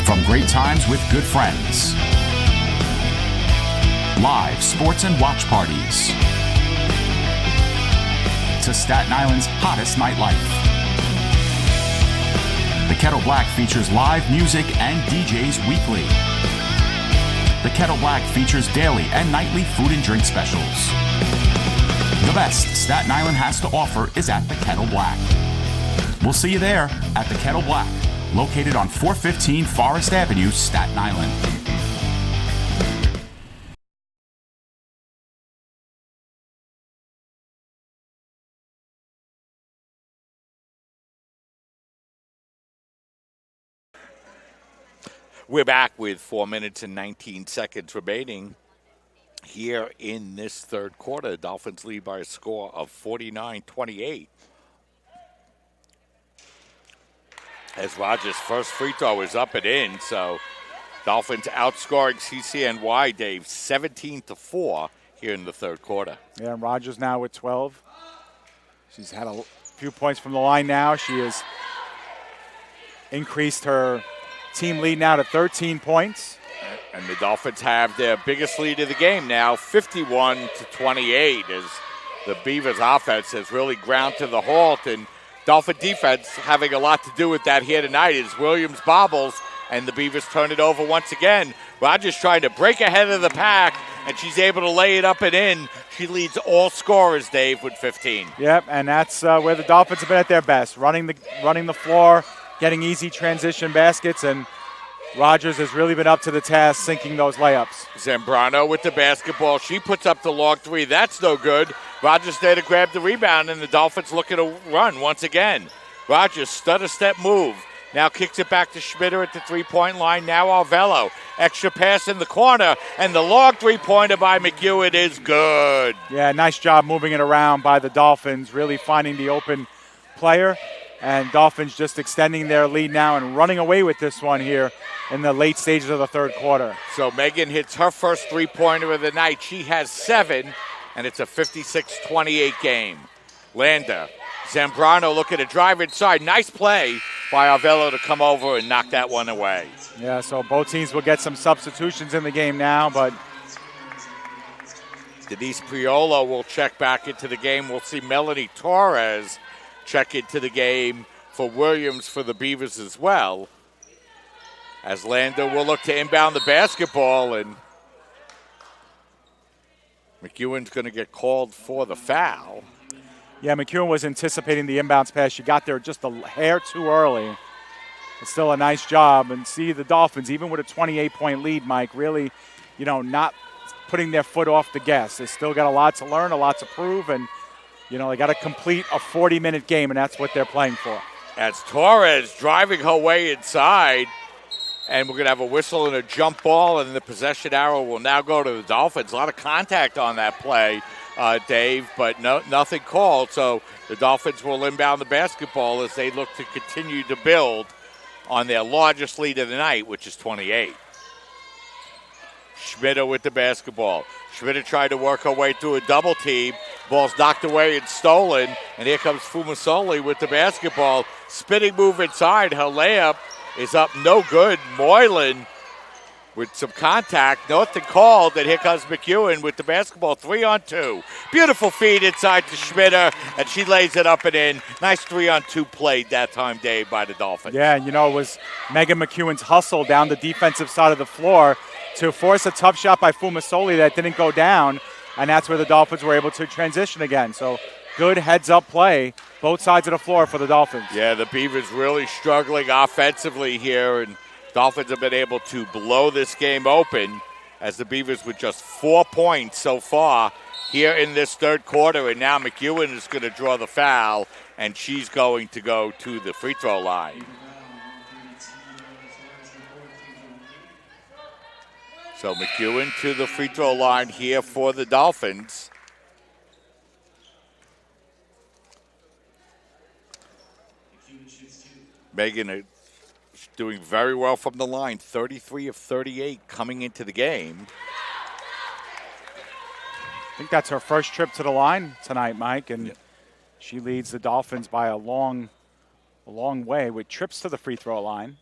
From great times with good friends. Live sports and watch parties. To Staten Island's hottest nightlife. The Kettle Black features live music and DJs weekly. The Kettle Black features daily and nightly food and drink specials. The best Staten Island has to offer is at the Kettle Black. We'll see you there at the Kettle Black, located on 415 Forest Avenue, Staten Island. We're back with 4 minutes and 19 seconds remaining here in this third quarter. Dolphins lead by a score of 49-28. As Rogers' first free throw is up and in, so Dolphins outscoring CCNY, Dave, 17-4 here in the third quarter. Yeah, and Rogers now with 12. She's had a few points from the line now. She has increased her team lead now to 13 points. And the Dolphins have their biggest lead of the game now, 51-28, as the Beavers offense has really ground to the halt. And Dolphin defense having a lot to do with that here tonight as Williams bobbles and the Beavers turn it over once again. Rogers trying to break ahead of the pack, and she's able to lay it up and in. She leads all scorers, Dave, with 15. Yep, and that's where the Dolphins have been at their best, running the floor, getting easy transition baskets, and Rogers has really been up to the task, sinking those layups. Zambrano with the basketball. She puts up the long three. That's no good. Rogers there to grab the rebound, and the Dolphins looking to run once again. Rogers, stutter step move. Now kicks it back to Schmitter at the three-point line. Now Arvello. Extra pass in the corner, and the long three-pointer by McEwen is good. Yeah, nice job moving it around by the Dolphins, really finding the open player. And Dolphins just extending their lead now and running away with this one here in the late stages of the third quarter. So Megan hits her first three-pointer of the night. She has 7, and it's a 56-28 game. Landa, Zambrano looking to drive inside. Nice play by Arvello to come over and knock that one away. Yeah, so both teams will get some substitutions in the game now, but Denise Priolo will check back into the game. We'll see Melanie Torres check into the game for Williams for the Beavers as well. As Landa will look to inbound the basketball, and McEwen's going to get called for the foul. Yeah, McEwen was anticipating the inbounds pass. She got there just a hair too early. It's still a nice job. And see the Dolphins, even with a 28-point lead, Mike, really, not putting their foot off the gas. They still got a lot to learn, a lot to prove, and they got to complete a 40-minute game, and that's what they're playing for. As Torres driving her way inside, And we're going to have a whistle and a jump ball, and the possession arrow will now go to the Dolphins. A lot of contact on that play, Dave, but nothing called. So the Dolphins will inbound the basketball as they look to continue to build on their largest lead of the night, which is 28. Schmidt with the basketball. Schmidt tried to work her way through a double team. Ball's knocked away and stolen. And here comes Fumasoli with the basketball. Spinning move inside. Her layup is up no good. Moylan with some contact. Nothing called. And here comes McEwen with the basketball. 3-on-2. Beautiful feed inside to Schmidt. And she lays it up and in. Nice 3-on-2 play that time, Dave, by the Dolphins. Yeah, it was Megan McEwen's hustle down the defensive side of the floor to force a tough shot by Fumasoli that didn't go down, and that's where the Dolphins were able to transition again. So good heads-up play, both sides of the floor for the Dolphins. Yeah, the Beavers really struggling offensively here, and Dolphins have been able to blow this game open as the Beavers with just 4 points so far here in this third quarter, and now McEwen is going to draw the foul, and she's going to go to the free throw line. So McEwen to the free throw line here for the Dolphins. Megan doing very well from the line, 33 of 38 coming into the game. I think that's her first trip to the line tonight, Mike, and she leads the Dolphins by a long way with trips to the free throw line.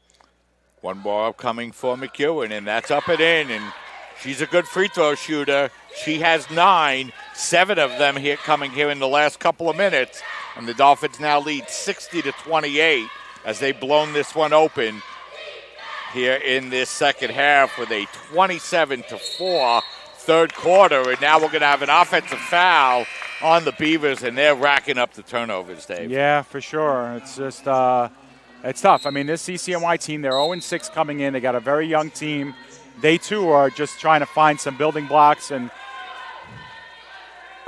One more upcoming for McEwen, and that's up and in, and she's a good free throw shooter. She has 9, 7 of them here coming here in the last couple of minutes, and the Dolphins now lead 60-28 as they've blown this one open here in this second half with a 27-4 third quarter, and now we're going to have an offensive foul on the Beavers, and they're racking up the turnovers, Dave. Yeah, for sure. It's just it's tough. I mean, this CCNY team, they're 0-6 coming in. They got a very young team. They, too, are just trying to find some building blocks. And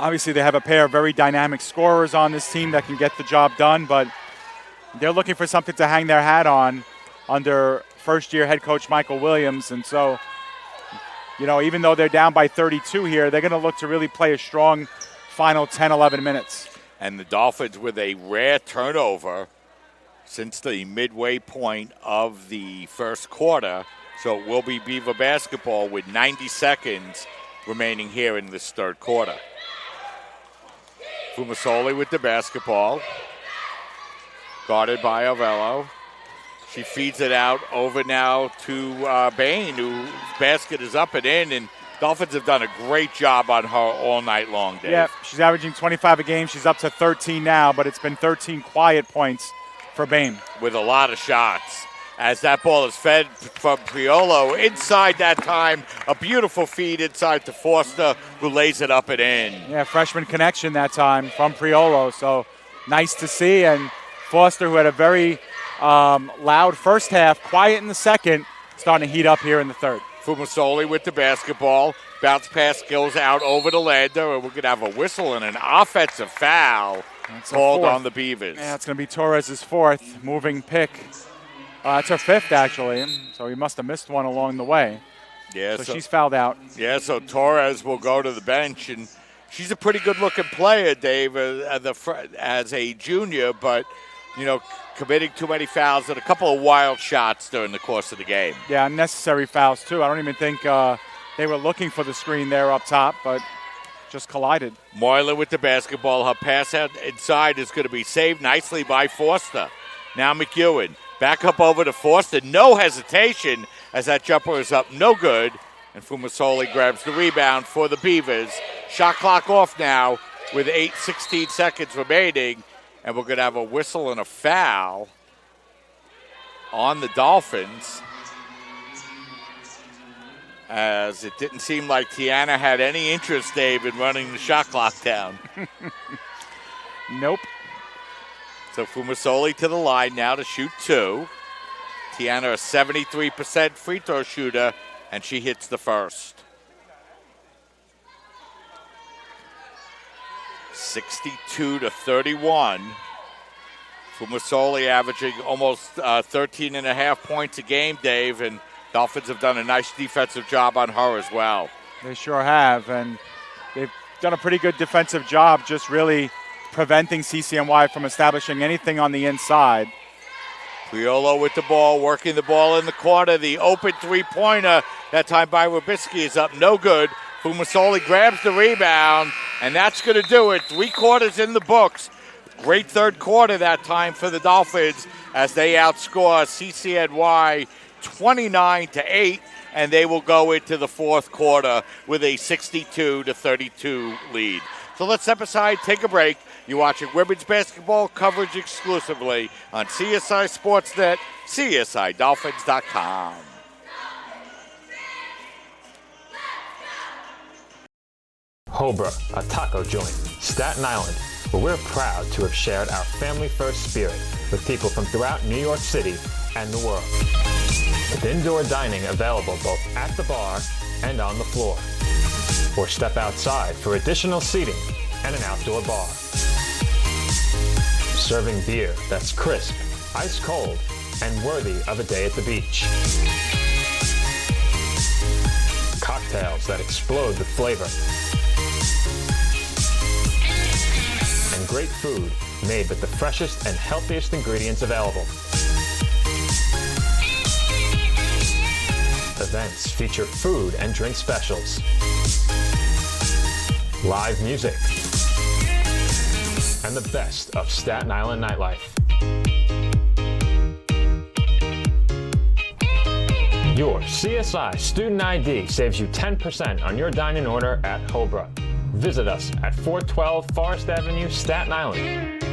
obviously they have a pair of very dynamic scorers on this team that can get the job done. But they're looking for something to hang their hat on under first-year head coach Michael Williams. And so, even though they're down by 32 here, they're going to look to really play a strong final 10, 11 minutes. And the Dolphins with a rare turnover since the midway point of the first quarter. So it will be Beaver basketball with 90 seconds remaining here in this third quarter. Fumasoli with the basketball. Guarded by Arvello. She feeds it out over now to Bain, whose basket is up and in, and Dolphins have done a great job on her all night long, Dave. Yeah, she's averaging 25 a game. She's up to 13 now, but it's been 13 quiet points for Bain. With a lot of shots. As that ball is fed from Priolo inside that time, a beautiful feed inside to Foster, who lays it up and in. Yeah, freshman connection that time from Priolo, so nice to see. And Foster, who had a very loud first half, quiet in the second, starting to heat up here in the third. Fumasoli with the basketball. Bounce pass goes out over to Lander, and we're going to have a whistle and an offensive foul called on the Beavers. Yeah, it's going to be Torres' fourth moving pick. It's her fifth, actually, so he must have missed one along the way. Yeah, so she's fouled out. Yeah, so Torres will go to the bench, and she's a pretty good-looking player, Dave, as a junior, but, committing too many fouls and a couple of wild shots during the course of the game. Yeah, unnecessary fouls, too. I don't even think they were looking for the screen there up top, but just collided. Moylan with the basketball. Her pass out inside is going to be saved nicely by Forster. Now McEwen. Back up over to Forster. No hesitation as that jumper is up. No good. And Fumasoli grabs the rebound for the Beavers. Shot clock off now with 16 seconds remaining. And we're going to have a whistle and a foul on the Dolphins, as it didn't seem like Tiana had any interest, Dave, in running the shot clock down. Nope. So Fumasoli to the line now to shoot 2. Tiana, a 73% free throw shooter, and she hits the first. 62-31. Fumasoli averaging almost 13.5 points a game, Dave, and Dolphins have done a nice defensive job on her as well. They sure have, and they've done a pretty good defensive job just really preventing CCNY from establishing anything on the inside. Priolo with the ball, working the ball in the corner. The open three-pointer, that time by Rubisky, is up no good. Fumasoli grabs the rebound, and that's going to do it. 3 quarters in the books. Great third quarter that time for the Dolphins as they outscore CCNY 29-8, and they will go into the fourth quarter with a 62-32 lead. So let's step aside, take a break. You're watching women's basketball coverage exclusively on CSI Sportsnet, CSIDolphins.com. Hobra, a taco joint, Staten Island, where we're proud to have shared our family-first spirit with people from throughout New York City and the world. With indoor dining available both at the bar and on the floor. Or step outside for additional seating and an outdoor bar. Serving beer that's crisp, ice cold, and worthy of a day at the beach. Cocktails that explode with flavor. And great food made with the freshest and healthiest ingredients available. Events feature food and drink specials. Live music. And the best of Staten Island nightlife. Your CSI Student ID saves you 10% on your dining order at Hobra. Visit us at 412 Forest Avenue, Staten Island.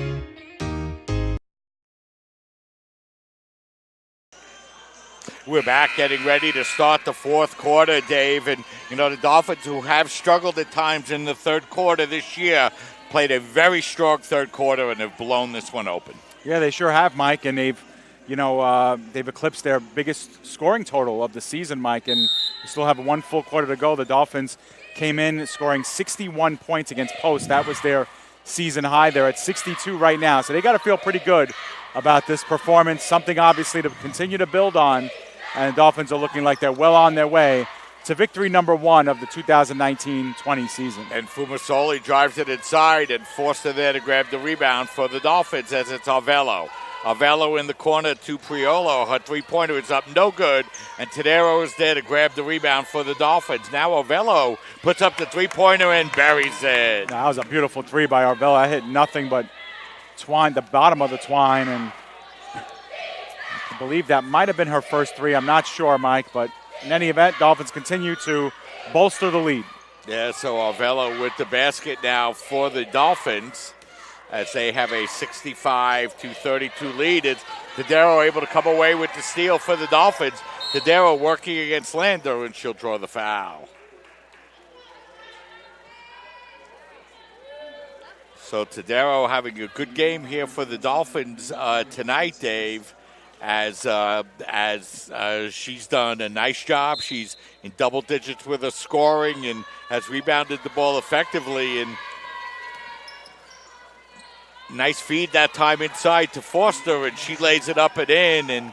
We're back getting ready to start the fourth quarter, Dave. And, the Dolphins, who have struggled at times in the third quarter this year, played a very strong third quarter and have blown this one open. Yeah, they sure have, Mike, and they've eclipsed their biggest scoring total of the season, Mike, and we still have 1 full quarter to go. The Dolphins came in scoring 61 points against Post. That was their season high. They're at 62 right now, so they got to feel pretty good about this performance, something obviously to continue to build on, and the Dolphins are looking like they're well on their way to victory number 1 of the 2019-20 season. And Fumasoli drives it inside, and Forster there to grab the rebound for the Dolphins as it's Arvello. Arvello in the corner to Priolo. Her three-pointer is up no good, and Tadero is there to grab the rebound for the Dolphins. Now Arvello puts up the three-pointer and buries it. That was a beautiful three by Arvello. I hit nothing but twine, the bottom of the twine, and I believe that might have been her first three. I'm not sure, Mike, but in any event, Dolphins continue to bolster the lead. Yeah, so Arvello with the basket now for the Dolphins as they have a 65-32 lead. It's Tadero able to come away with the steal for the Dolphins. Tadero working against Lander, and she'll draw the foul. So Tadero having a good game here for the Dolphins tonight, Dave, as she's done a nice job. She's in double digits with her scoring and has rebounded the ball effectively. And nice feed that time inside to Foster, and she lays it up and in. And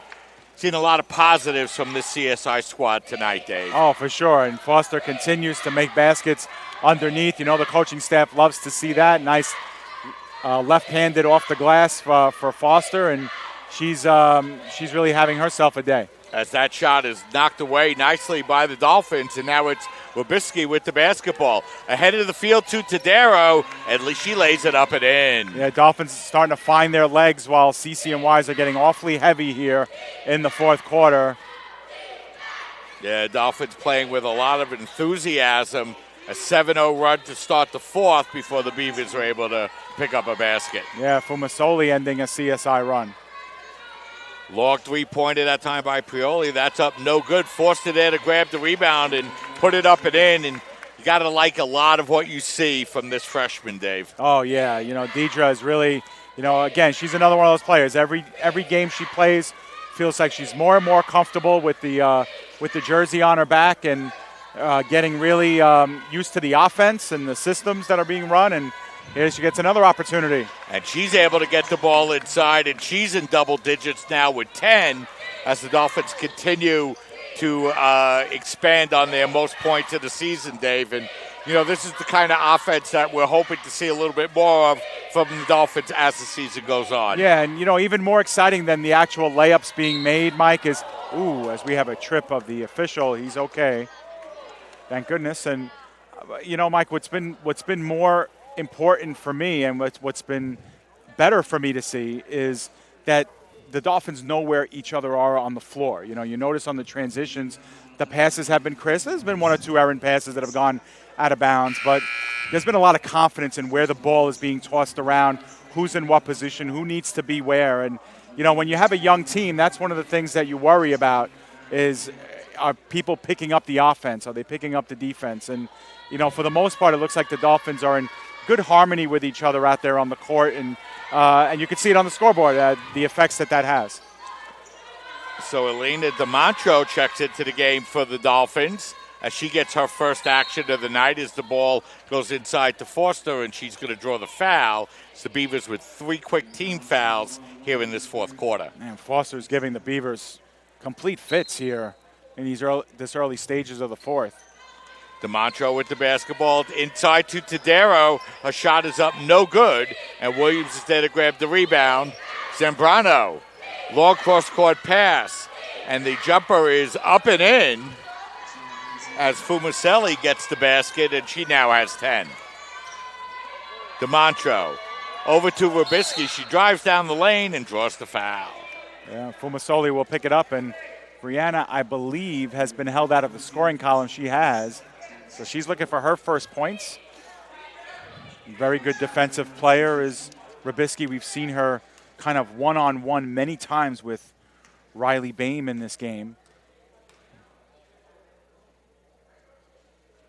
seen a lot of positives from this CSI squad tonight, Dave. Oh, for sure. And Foster continues to make baskets underneath. The coaching staff loves to see that. Nice left-handed off the glass for Foster, and she's really having herself a day. As that shot is knocked away nicely by the Dolphins, and now it's Wabisky with the basketball. Ahead of the field to Tadero, at least she lays it up and in. Yeah, Dolphins starting to find their legs while CCNYs are getting awfully heavy here in the fourth quarter. Yeah, Dolphins playing with a lot of enthusiasm. A 7-0 run to start the fourth before the Beavers are able to pick up a basket. Yeah, Fumasoli ending a CSI run. Long three-pointer that time by Prioli. That's up no good. Forced it there to grab the rebound and put it up and in. And you got to like a lot of what you see from this freshman, Dave. Oh, yeah. Deidre is really, again, she's another one of those players. Every game she plays feels like she's more and more comfortable with the jersey on her back and getting really used to the offense and the systems that are being run. And here she gets another opportunity. And she's able to get the ball inside, and she's in double digits now with 10 as the Dolphins continue to expand on their most points of the season, Dave. And, this is the kind of offense that we're hoping to see a little bit more of from the Dolphins as the season goes on. Yeah, and, even more exciting than the actual layups being made, Mike, is, as we have a trip of the official, he's okay. Thank goodness. And, Mike, what's been more important for me and what's been better for me to see is that the Dolphins know where each other are on the floor. You notice on the transitions, the passes have been crisp. There's been one or two errant passes that have gone out of bounds, but there's been a lot of confidence in where the ball is being tossed around, who's in what position, who needs to be where. And, when you have a young team, that's one of the things that you worry about is, are people picking up the offense? Are they picking up the defense? And, for the most part, it looks like the Dolphins are in good harmony with each other out there on the court, and you can see it on the scoreboard, the effects that has. So Elena DiMontro checks into the game for the Dolphins as she gets her first action of the night as the ball goes inside to Foster, and she's going to draw the foul. It's the Beavers with 3 quick team fouls here in this fourth quarter. Man, Foster's giving the Beavers complete fits here in this early stages of the fourth. DiMontro with the basketball inside to Tadero. Her shot is up, no good, and Williams is there to grab the rebound. Zambrano, long cross-court pass, and the jumper is up and in as Fumacelli gets the basket, and she now has 10. DiMontro over to Rubisky. She drives down the lane and draws the foul. Yeah, Fumacelli will pick it up, and Brianna, I believe, has been held out of the scoring column. She has. So she's looking for her first points. Very good defensive player is Rubisky. We've seen her kind of one-on-one many times with Riley Boehm in this game.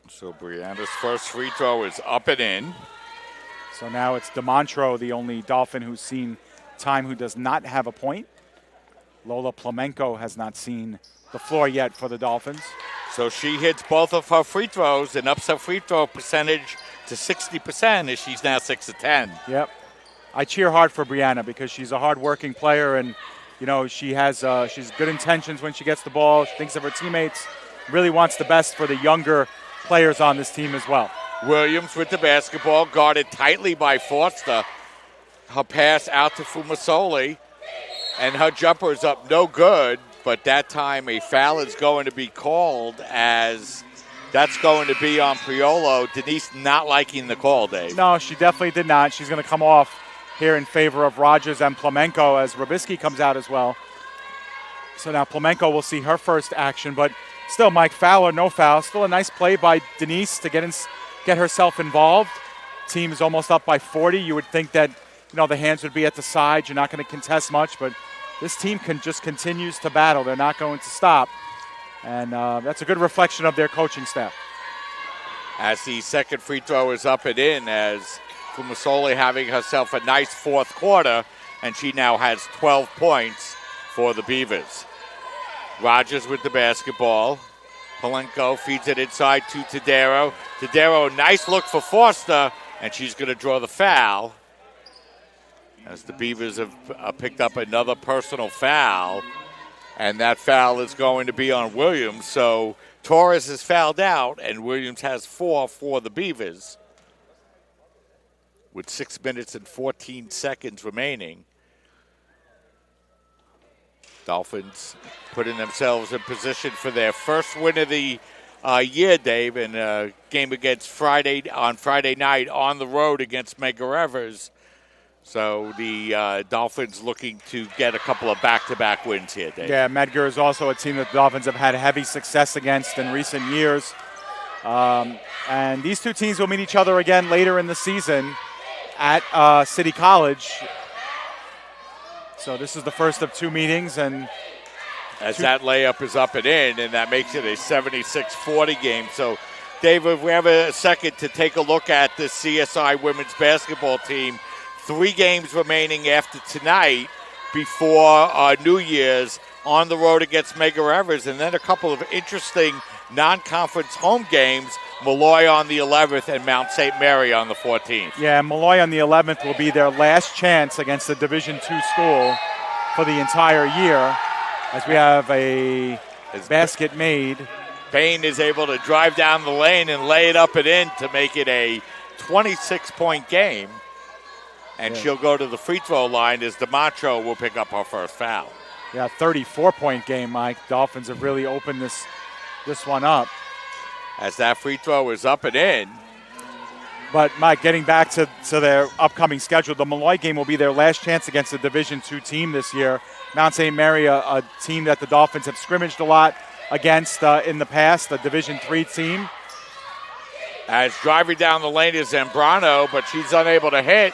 So Brianna's first free throw is up and in. So now it's DiMontro, the only Dolphin who's seen time who does not have a point. Lola Plamenco has not seen the floor yet for the Dolphins. So she hits both of her free throws and ups her free throw percentage to 60% as she's now 6 of 10. Yep. I cheer hard for Brianna because she's a hard-working player, and, she's good intentions when she gets the ball. She thinks of her teammates, really wants the best for the younger players on this team as well. Williams with the basketball, guarded tightly by Forster. Her pass out to Fumasoli, and her jumper is up no good, but that time a foul is going to be called as that's going to be on Priolo. Denise not liking the call, Dave. No, she definitely did not. She's going to come off here in favor of Rogers and Plamenco as Rubisky comes out as well. So now Plamenco will see her first action, but still, Mike, foul or no foul, still a nice play by Denise to get herself involved. Team is almost up by 40. You would think that, the hands would be at the side. You're not going to contest much, but this team continues to battle. They're not going to stop, and that's a good reflection of their coaching staff. As the second free throw is up and in, as Fumasoli having herself a nice fourth quarter, and she now has 12 points for the Beavers. Rogers with the basketball. Palenko feeds it inside to Tadero. Tadero, nice look for Forster, and she's going to draw the foul. As the Beavers have picked up another personal foul, and that foul is going to be on Williams. So Torres is fouled out, and Williams has 4 for the Beavers with 6 minutes and 14 seconds remaining. Dolphins putting themselves in position for their first win of the year, Dave, in a game against Friday night on the road against Medgar Evers. So the Dolphins looking to get a couple of back-to-back wins here, Dave. Yeah, Medgar is also a team that the Dolphins have had heavy success against in recent years. And these two teams will meet each other again later in the season at City College. So this is the first of 2 meetings. And as that layup is up and in, and that makes it a 76-40 game. So, David, we have a second to take a look at the CSI women's basketball team. 3 games remaining after tonight before New Year's on the road against Medgar Evers, and then a couple of interesting non-conference home games, Malloy on the 11th and Mount St. Mary on the 14th. Yeah, Malloy on the 11th will be their last chance against a Division II school for the entire year, as we have a Basket made. Bain is able to drive down the lane and lay it up and in to make it a 26-point game. And she'll go to the free throw line as DeMatro will pick up her first foul. Yeah, 34-point game, Mike. Dolphins have really opened this one up. As that free throw is up and in. But, Mike, getting back to their upcoming schedule, the Malloy game will be their last chance against a Division II team this year. Mount St. Mary, a team that the Dolphins have scrimmaged a lot against in the past, a Division III team. As driving down the lane is Zambrano, but she's unable to hit.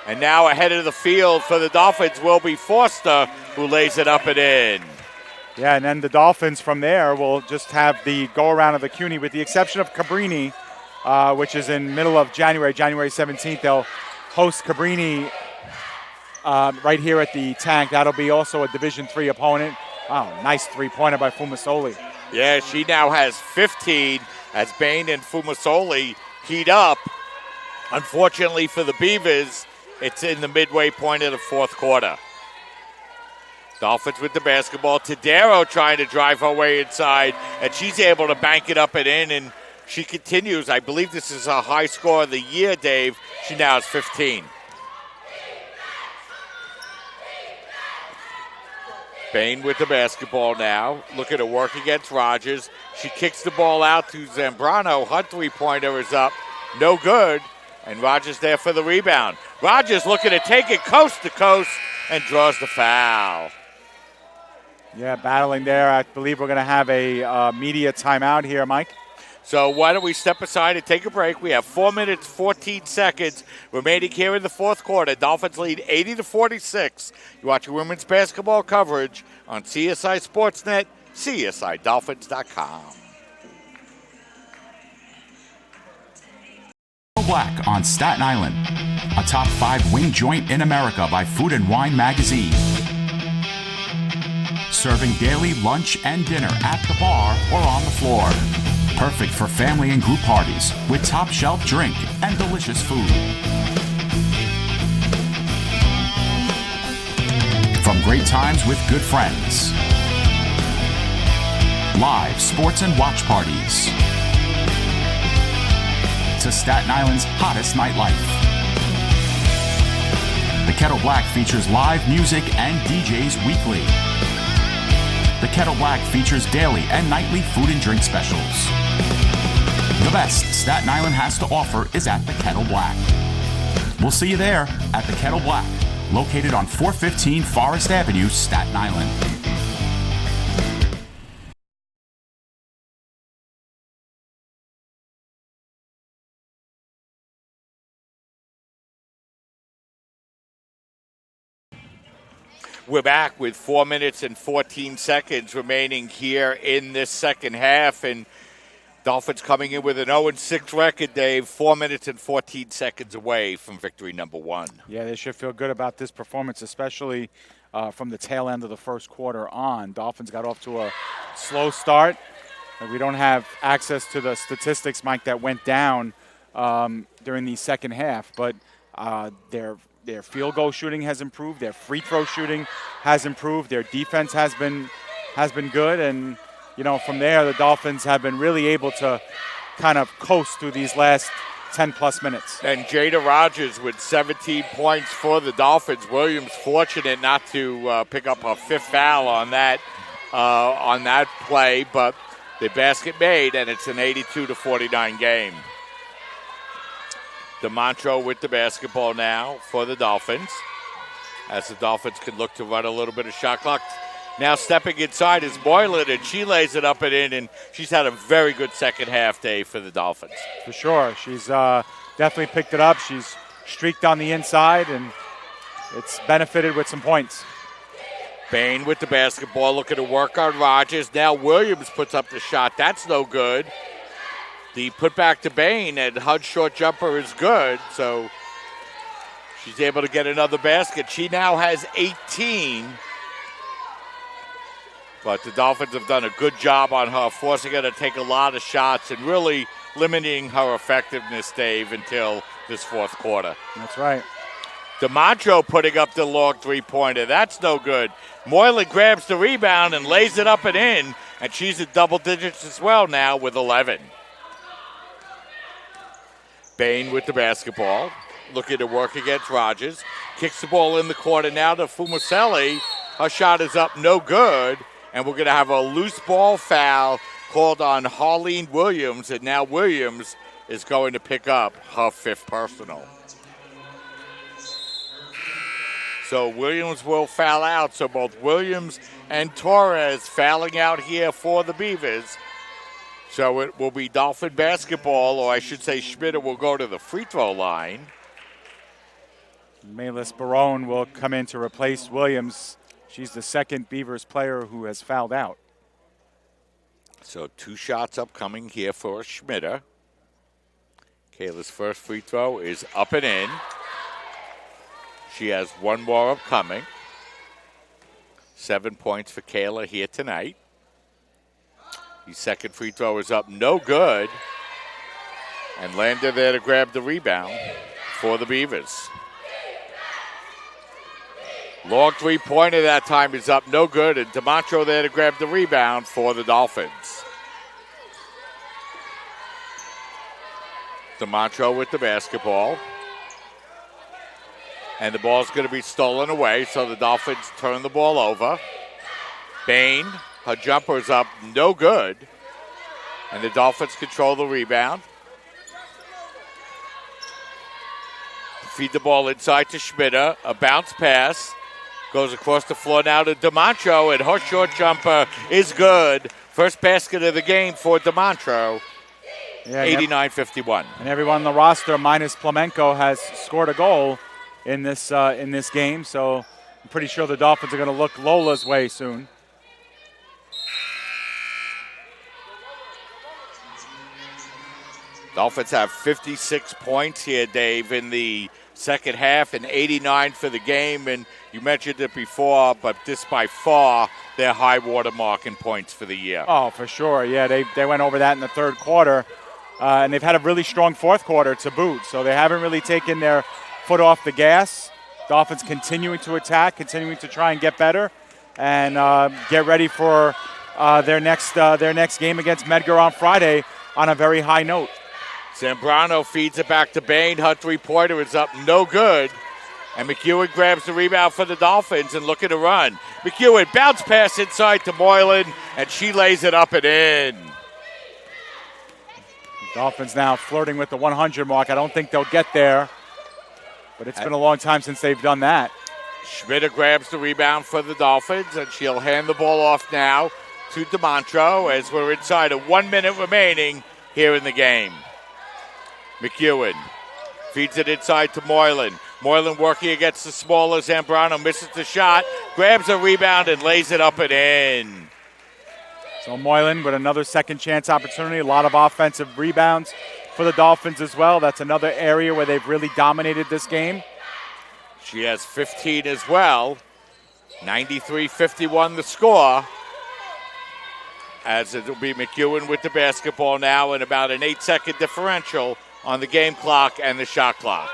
And now ahead of the field for the Dolphins will be Forster, who lays it up and in. Yeah, and then the Dolphins from there will just have the go-around of the CUNY, with the exception of Cabrini, which is in middle of January 17th. They'll host Cabrini right here at the Tank. That'll be also a Division III opponent. Wow, nice three-pointer by Fumasoli. Yeah, she now has 15 as Bain and Fumasoli heat up. Unfortunately for the Beavers, it's in the midway point of the fourth quarter. Dolphins with the basketball. Tadero trying to drive her way inside, and she's able to bank it up and in, and she continues. I believe this is her high score of the year, Dave. She now has 15. Bain with the basketball now. Looking to work against Rogers. She kicks the ball out to Zambrano. Her three-pointer is up. No good. And Rogers there for the rebound. Rogers looking to take it coast to coast and draws the foul. Yeah, battling there. I believe we're going to have a media timeout here, Mike. So why don't we step aside and take a break? We have 4 minutes, 14 seconds remaining here in the fourth quarter. Dolphins lead 80-46. You're watching women's basketball coverage on CSI Sportsnet, CSIDolphins.com. Black on Staten Island, a top 5 wing joint in America by Food and Wine magazine. Serving daily lunch and dinner at the bar or on the floor. Perfect for family and group parties with top shelf drink and delicious food. From great times with good friends. Live sports and watch parties. To Staten Island's hottest nightlife. The Kettle Black features live music and DJs weekly. The Kettle Black features daily and nightly food and drink specials. The best Staten Island has to offer is at the Kettle Black. We'll see you there at the Kettle Black, located on 415 Forest Avenue, Staten Island. We're back with 4 minutes and 14 seconds remaining here in this second half, and Dolphins coming in with an 0-6 record, Dave. 4 minutes and 14 seconds away from victory number one. Yeah, they should feel good about this performance, especially from the tail end of the first quarter on. Dolphins got off to a slow start. We don't have access to the statistics, Mike, that went down during the second half, but their field goal shooting has improved. Their free throw shooting has improved. Their defense has been good. And, you know, from there, the Dolphins have been really able to kind of coast through these last 10-plus minutes. And Jada Rogers with 17 points for the Dolphins. Williams fortunate not to pick up her fifth foul on that play, but the basket made, and it's an 82-49 game. DeMatro with the basketball now for the Dolphins, as the Dolphins can look to run a little bit of shot clock. Now stepping inside is Moylan, and she lays it up and in, and she's had a very good second half day for the Dolphins. For sure. She's definitely picked it up. She's streaked on the inside, and it's benefited with some points. Bain with the basketball, looking to work on Rogers. Now Williams puts up the shot. That's no good. The put back to Bain, and HUD's short jumper is good, so she's able to get another basket. She now has 18, but the Dolphins have done a good job on her, forcing her to take a lot of shots and really limiting her effectiveness, Dave, until this fourth quarter. That's right. DeMatro putting up the long three-pointer. That's no good. Moylan grabs the rebound and lays it up and in. And she's in double digits as well now with 11. Bain with the basketball, looking to work against Rogers. Kicks the ball in the corner now to Fumacelli. Her shot is up, no good. And we're going to have a loose ball foul called on Harleen Williams. And now Williams is going to pick up her 5th personal. So Williams will foul out. So both Williams and Torres fouling out here for the Beavers. So it will be Dolphin basketball, or I should say Schmidt will go to the free throw line. Melis Barone will come in to replace Williams. She's the second Beavers player who has fouled out. So 2 shots upcoming here for Schmidt. Kayla's first free throw is up and in. She has 1 more upcoming. 7 points for Kayla here tonight. The second free throw is up, no good. And Lander there to grab the rebound for the Beavers. Long 3-pointer that time is up, no good. And DeMontro there to grab the rebound for the Dolphins. DeMontro with the basketball. And the ball's going to be stolen away, so the Dolphins turn the ball over. Bain, her jumper's up, no good. And the Dolphins control the rebound. Feed the ball inside to Schmidt. A bounce pass. Goes across the floor now to DeMontro, and her short jumper is good. First basket of the game for DeMontro. Yeah, 89-51. And everyone on the roster, minus Plamenco, has scored a goal in this game. So I'm pretty sure the Dolphins are going to look Lola's way soon. Dolphins have 56 points here, Dave, in the second half, and 89 for the game. And you mentioned it before, but this by far their high water mark in points for the year. Oh, for sure. Yeah, they went over that in the third quarter. And they've had a really strong fourth quarter to boot. So they haven't really taken their foot off the gas. Dolphins continuing to attack, continuing to try and get better, and get ready for their next game against Medgar on Friday on a very high note. Zambrano feeds it back to Bain. Her 3-pointer is up, no good. And McEwen grabs the rebound for the Dolphins and looking to run. McEwen bounce pass inside to Moylan, and she lays it up and in. Dolphins now flirting with the 100 mark. I don't think they'll get there, but it's been a long time since they've done that. Schmidt grabs the rebound for the Dolphins, and she'll hand the ball off now to DeMontro as we're inside of 1 minute remaining here in the game. McEwen feeds it inside to Moylan. Moylan working against the smaller Zambrano, misses the shot, grabs a rebound and lays it up and in. So Moylan with another second chance opportunity, a lot of offensive rebounds for the Dolphins as well. That's another area where they've really dominated this game. She has 15 as well. 93-51 the score. As it will be McEwen with the basketball now and about an 8-second differential on the game clock and the shot clock.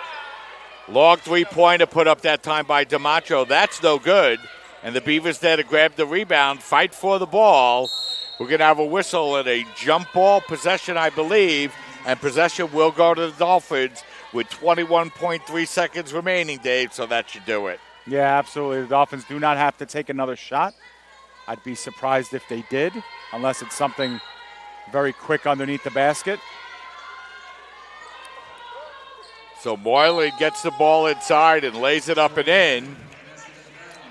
Long 3-pointer put up that time by DeMacho. That's no good. And the Beavers there to grab the rebound, fight for the ball. We're going to have a whistle and a jump ball possession, I believe. And possession will go to the Dolphins with 21.3 seconds remaining, Dave, so that should do it. Yeah, absolutely. The Dolphins do not have to take another shot. I'd be surprised if they did, unless it's something very quick underneath the basket. So Moylan gets the ball inside and lays it up and in.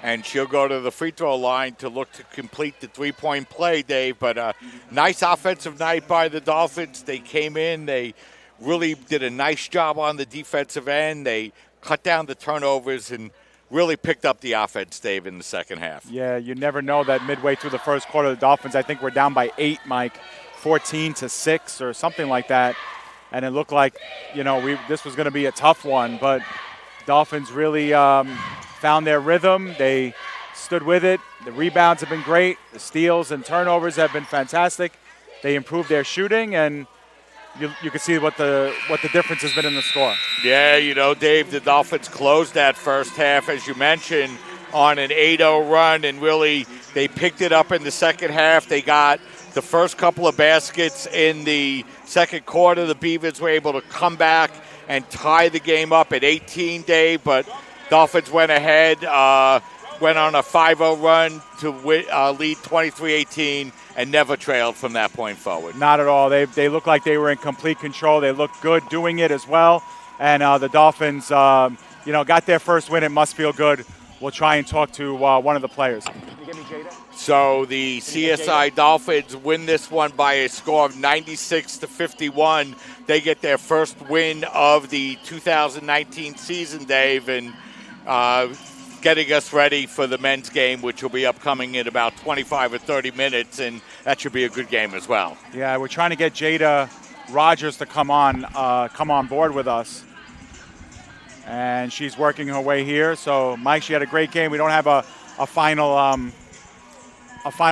And she'll go to the free throw line to look to complete the 3-point play, Dave. But a nice offensive night by the Dolphins. They came in. They really did a nice job on the defensive end. They cut down the turnovers and really picked up the offense, Dave, in the second half. Yeah, you never know that midway through the first quarter, the Dolphins, I think, were down by 8, Mike, 14-6 or something like that. And it looked like, this was going to be a tough one. But Dolphins really found their rhythm. They stood with it. The rebounds have been great. The steals and turnovers have been fantastic. They improved their shooting, and you can see what the difference has been in the score. Yeah, Dave, the Dolphins closed that first half, as you mentioned, on an 8-0 run, and really they picked it up in the second half. They got the first couple of baskets in the second quarter. The Beavers were able to come back and tie the game up at 18, Dave, but Dolphins went ahead, went on a 5-0 run to lead 23-18 and never trailed from that point forward. Not at all. They looked like they were in complete control. They looked good doing it as well. And the Dolphins, got their first win. It must feel good. We'll try and talk to one of the players. Can you give me Jada? So the CSI Dolphins win this one by a score of 96-51. They get their first win of the 2019 season, Dave, and getting us ready for the men's game, which will be upcoming in about 25 or 30 minutes, and that should be a good game as well. Yeah, we're trying to get Jada Rogers to come on board with us. And she's working her way here. So, Mike, she had a great game. We don't have a final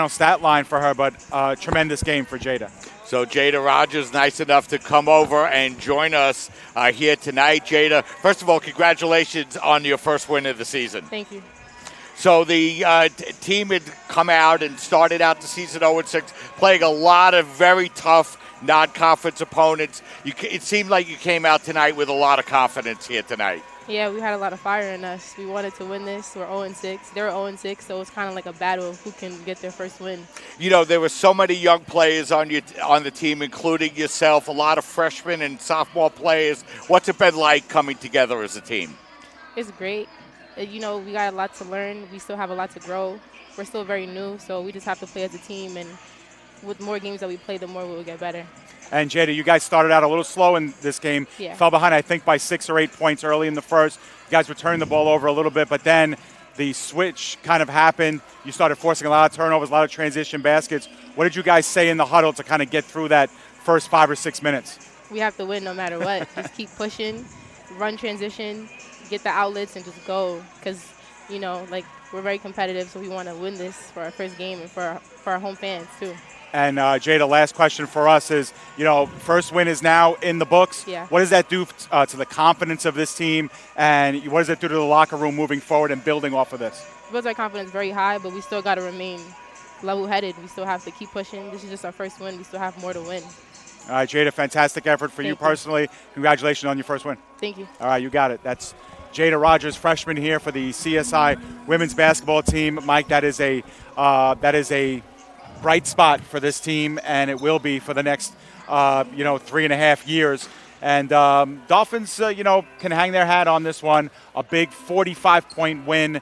stat line for her, but tremendous game for Jada. So Jada Rogers, nice enough to come over and join us here tonight. Jada, first of all, congratulations on your first win of the season. Thank you. So the team had come out and started out the season 0-6, playing a lot of very tough non-conference opponents. It seemed like you came out tonight with a lot of confidence here tonight. Yeah, we had a lot of fire in us. We wanted to win this. We're 0-6. They were 0-6, so it's kind of like a battle of who can get their first win. You know, there were so many young players on the team, including yourself, a lot of freshmen and sophomore players. What's it been like coming together as a team? It's great. We got a lot to learn. We still have a lot to grow. We're still very new, so we just have to play as a team, and with more games that we play, the more we will get better. And, Jada, you guys started out a little slow in this game. Yeah. Fell behind, I think, by 6 or 8 points early in the first. You guys were turning the ball over a little bit, but then the switch kind of happened. You started forcing a lot of turnovers, a lot of transition baskets. What did you guys say in the huddle to kind of get through that first 5 or 6 minutes? We have to win no matter what. Just keep pushing, run transition, get the outlets, and just go. Because, we're very competitive, so we want to win this for our first game and for our home fans, too. And, Jada, last question for us is, first win is now in the books. Yeah. What does that do to the confidence of this team, and what does it do to the locker room moving forward and building off of this? It puts our confidence very high, but we still got to remain level-headed. We still have to keep pushing. This is just our first win. We still have more to win. All right, Jada, fantastic effort for you personally. Congratulations on your first win. Thank you. All right, you got it. That's Jada Rogers, freshman here for the CSI women's basketball team. Mike, that is a bright spot for this team, and it will be for the next 3.5 years. And Dolphins, can hang their hat on this one. A big 45-point win,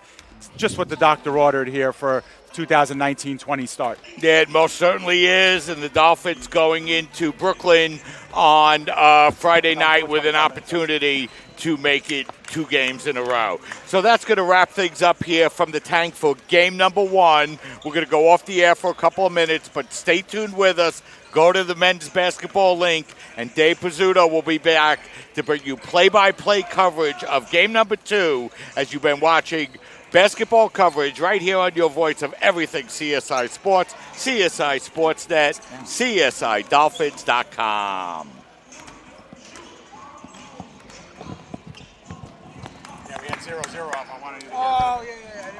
just what the doctor ordered here for 2019-20 start. Yeah, it most certainly is, and the Dolphins going into Brooklyn on Friday night with an opportunity to make it 2 games in a row. So that's going to wrap things up here from the tank for game number 1. We're going to go off the air for a couple of minutes, but stay tuned with us. Go to the men's basketball link, and Dave Pizzuto will be back to bring you play-by-play coverage of game number 2 as you've been watching basketball coverage right here on your voice of everything CSI Sports, CSI Sportsnet, CSIDolphins.com. Yeah, we had 0-0 up. I wanted to. Oh, yeah.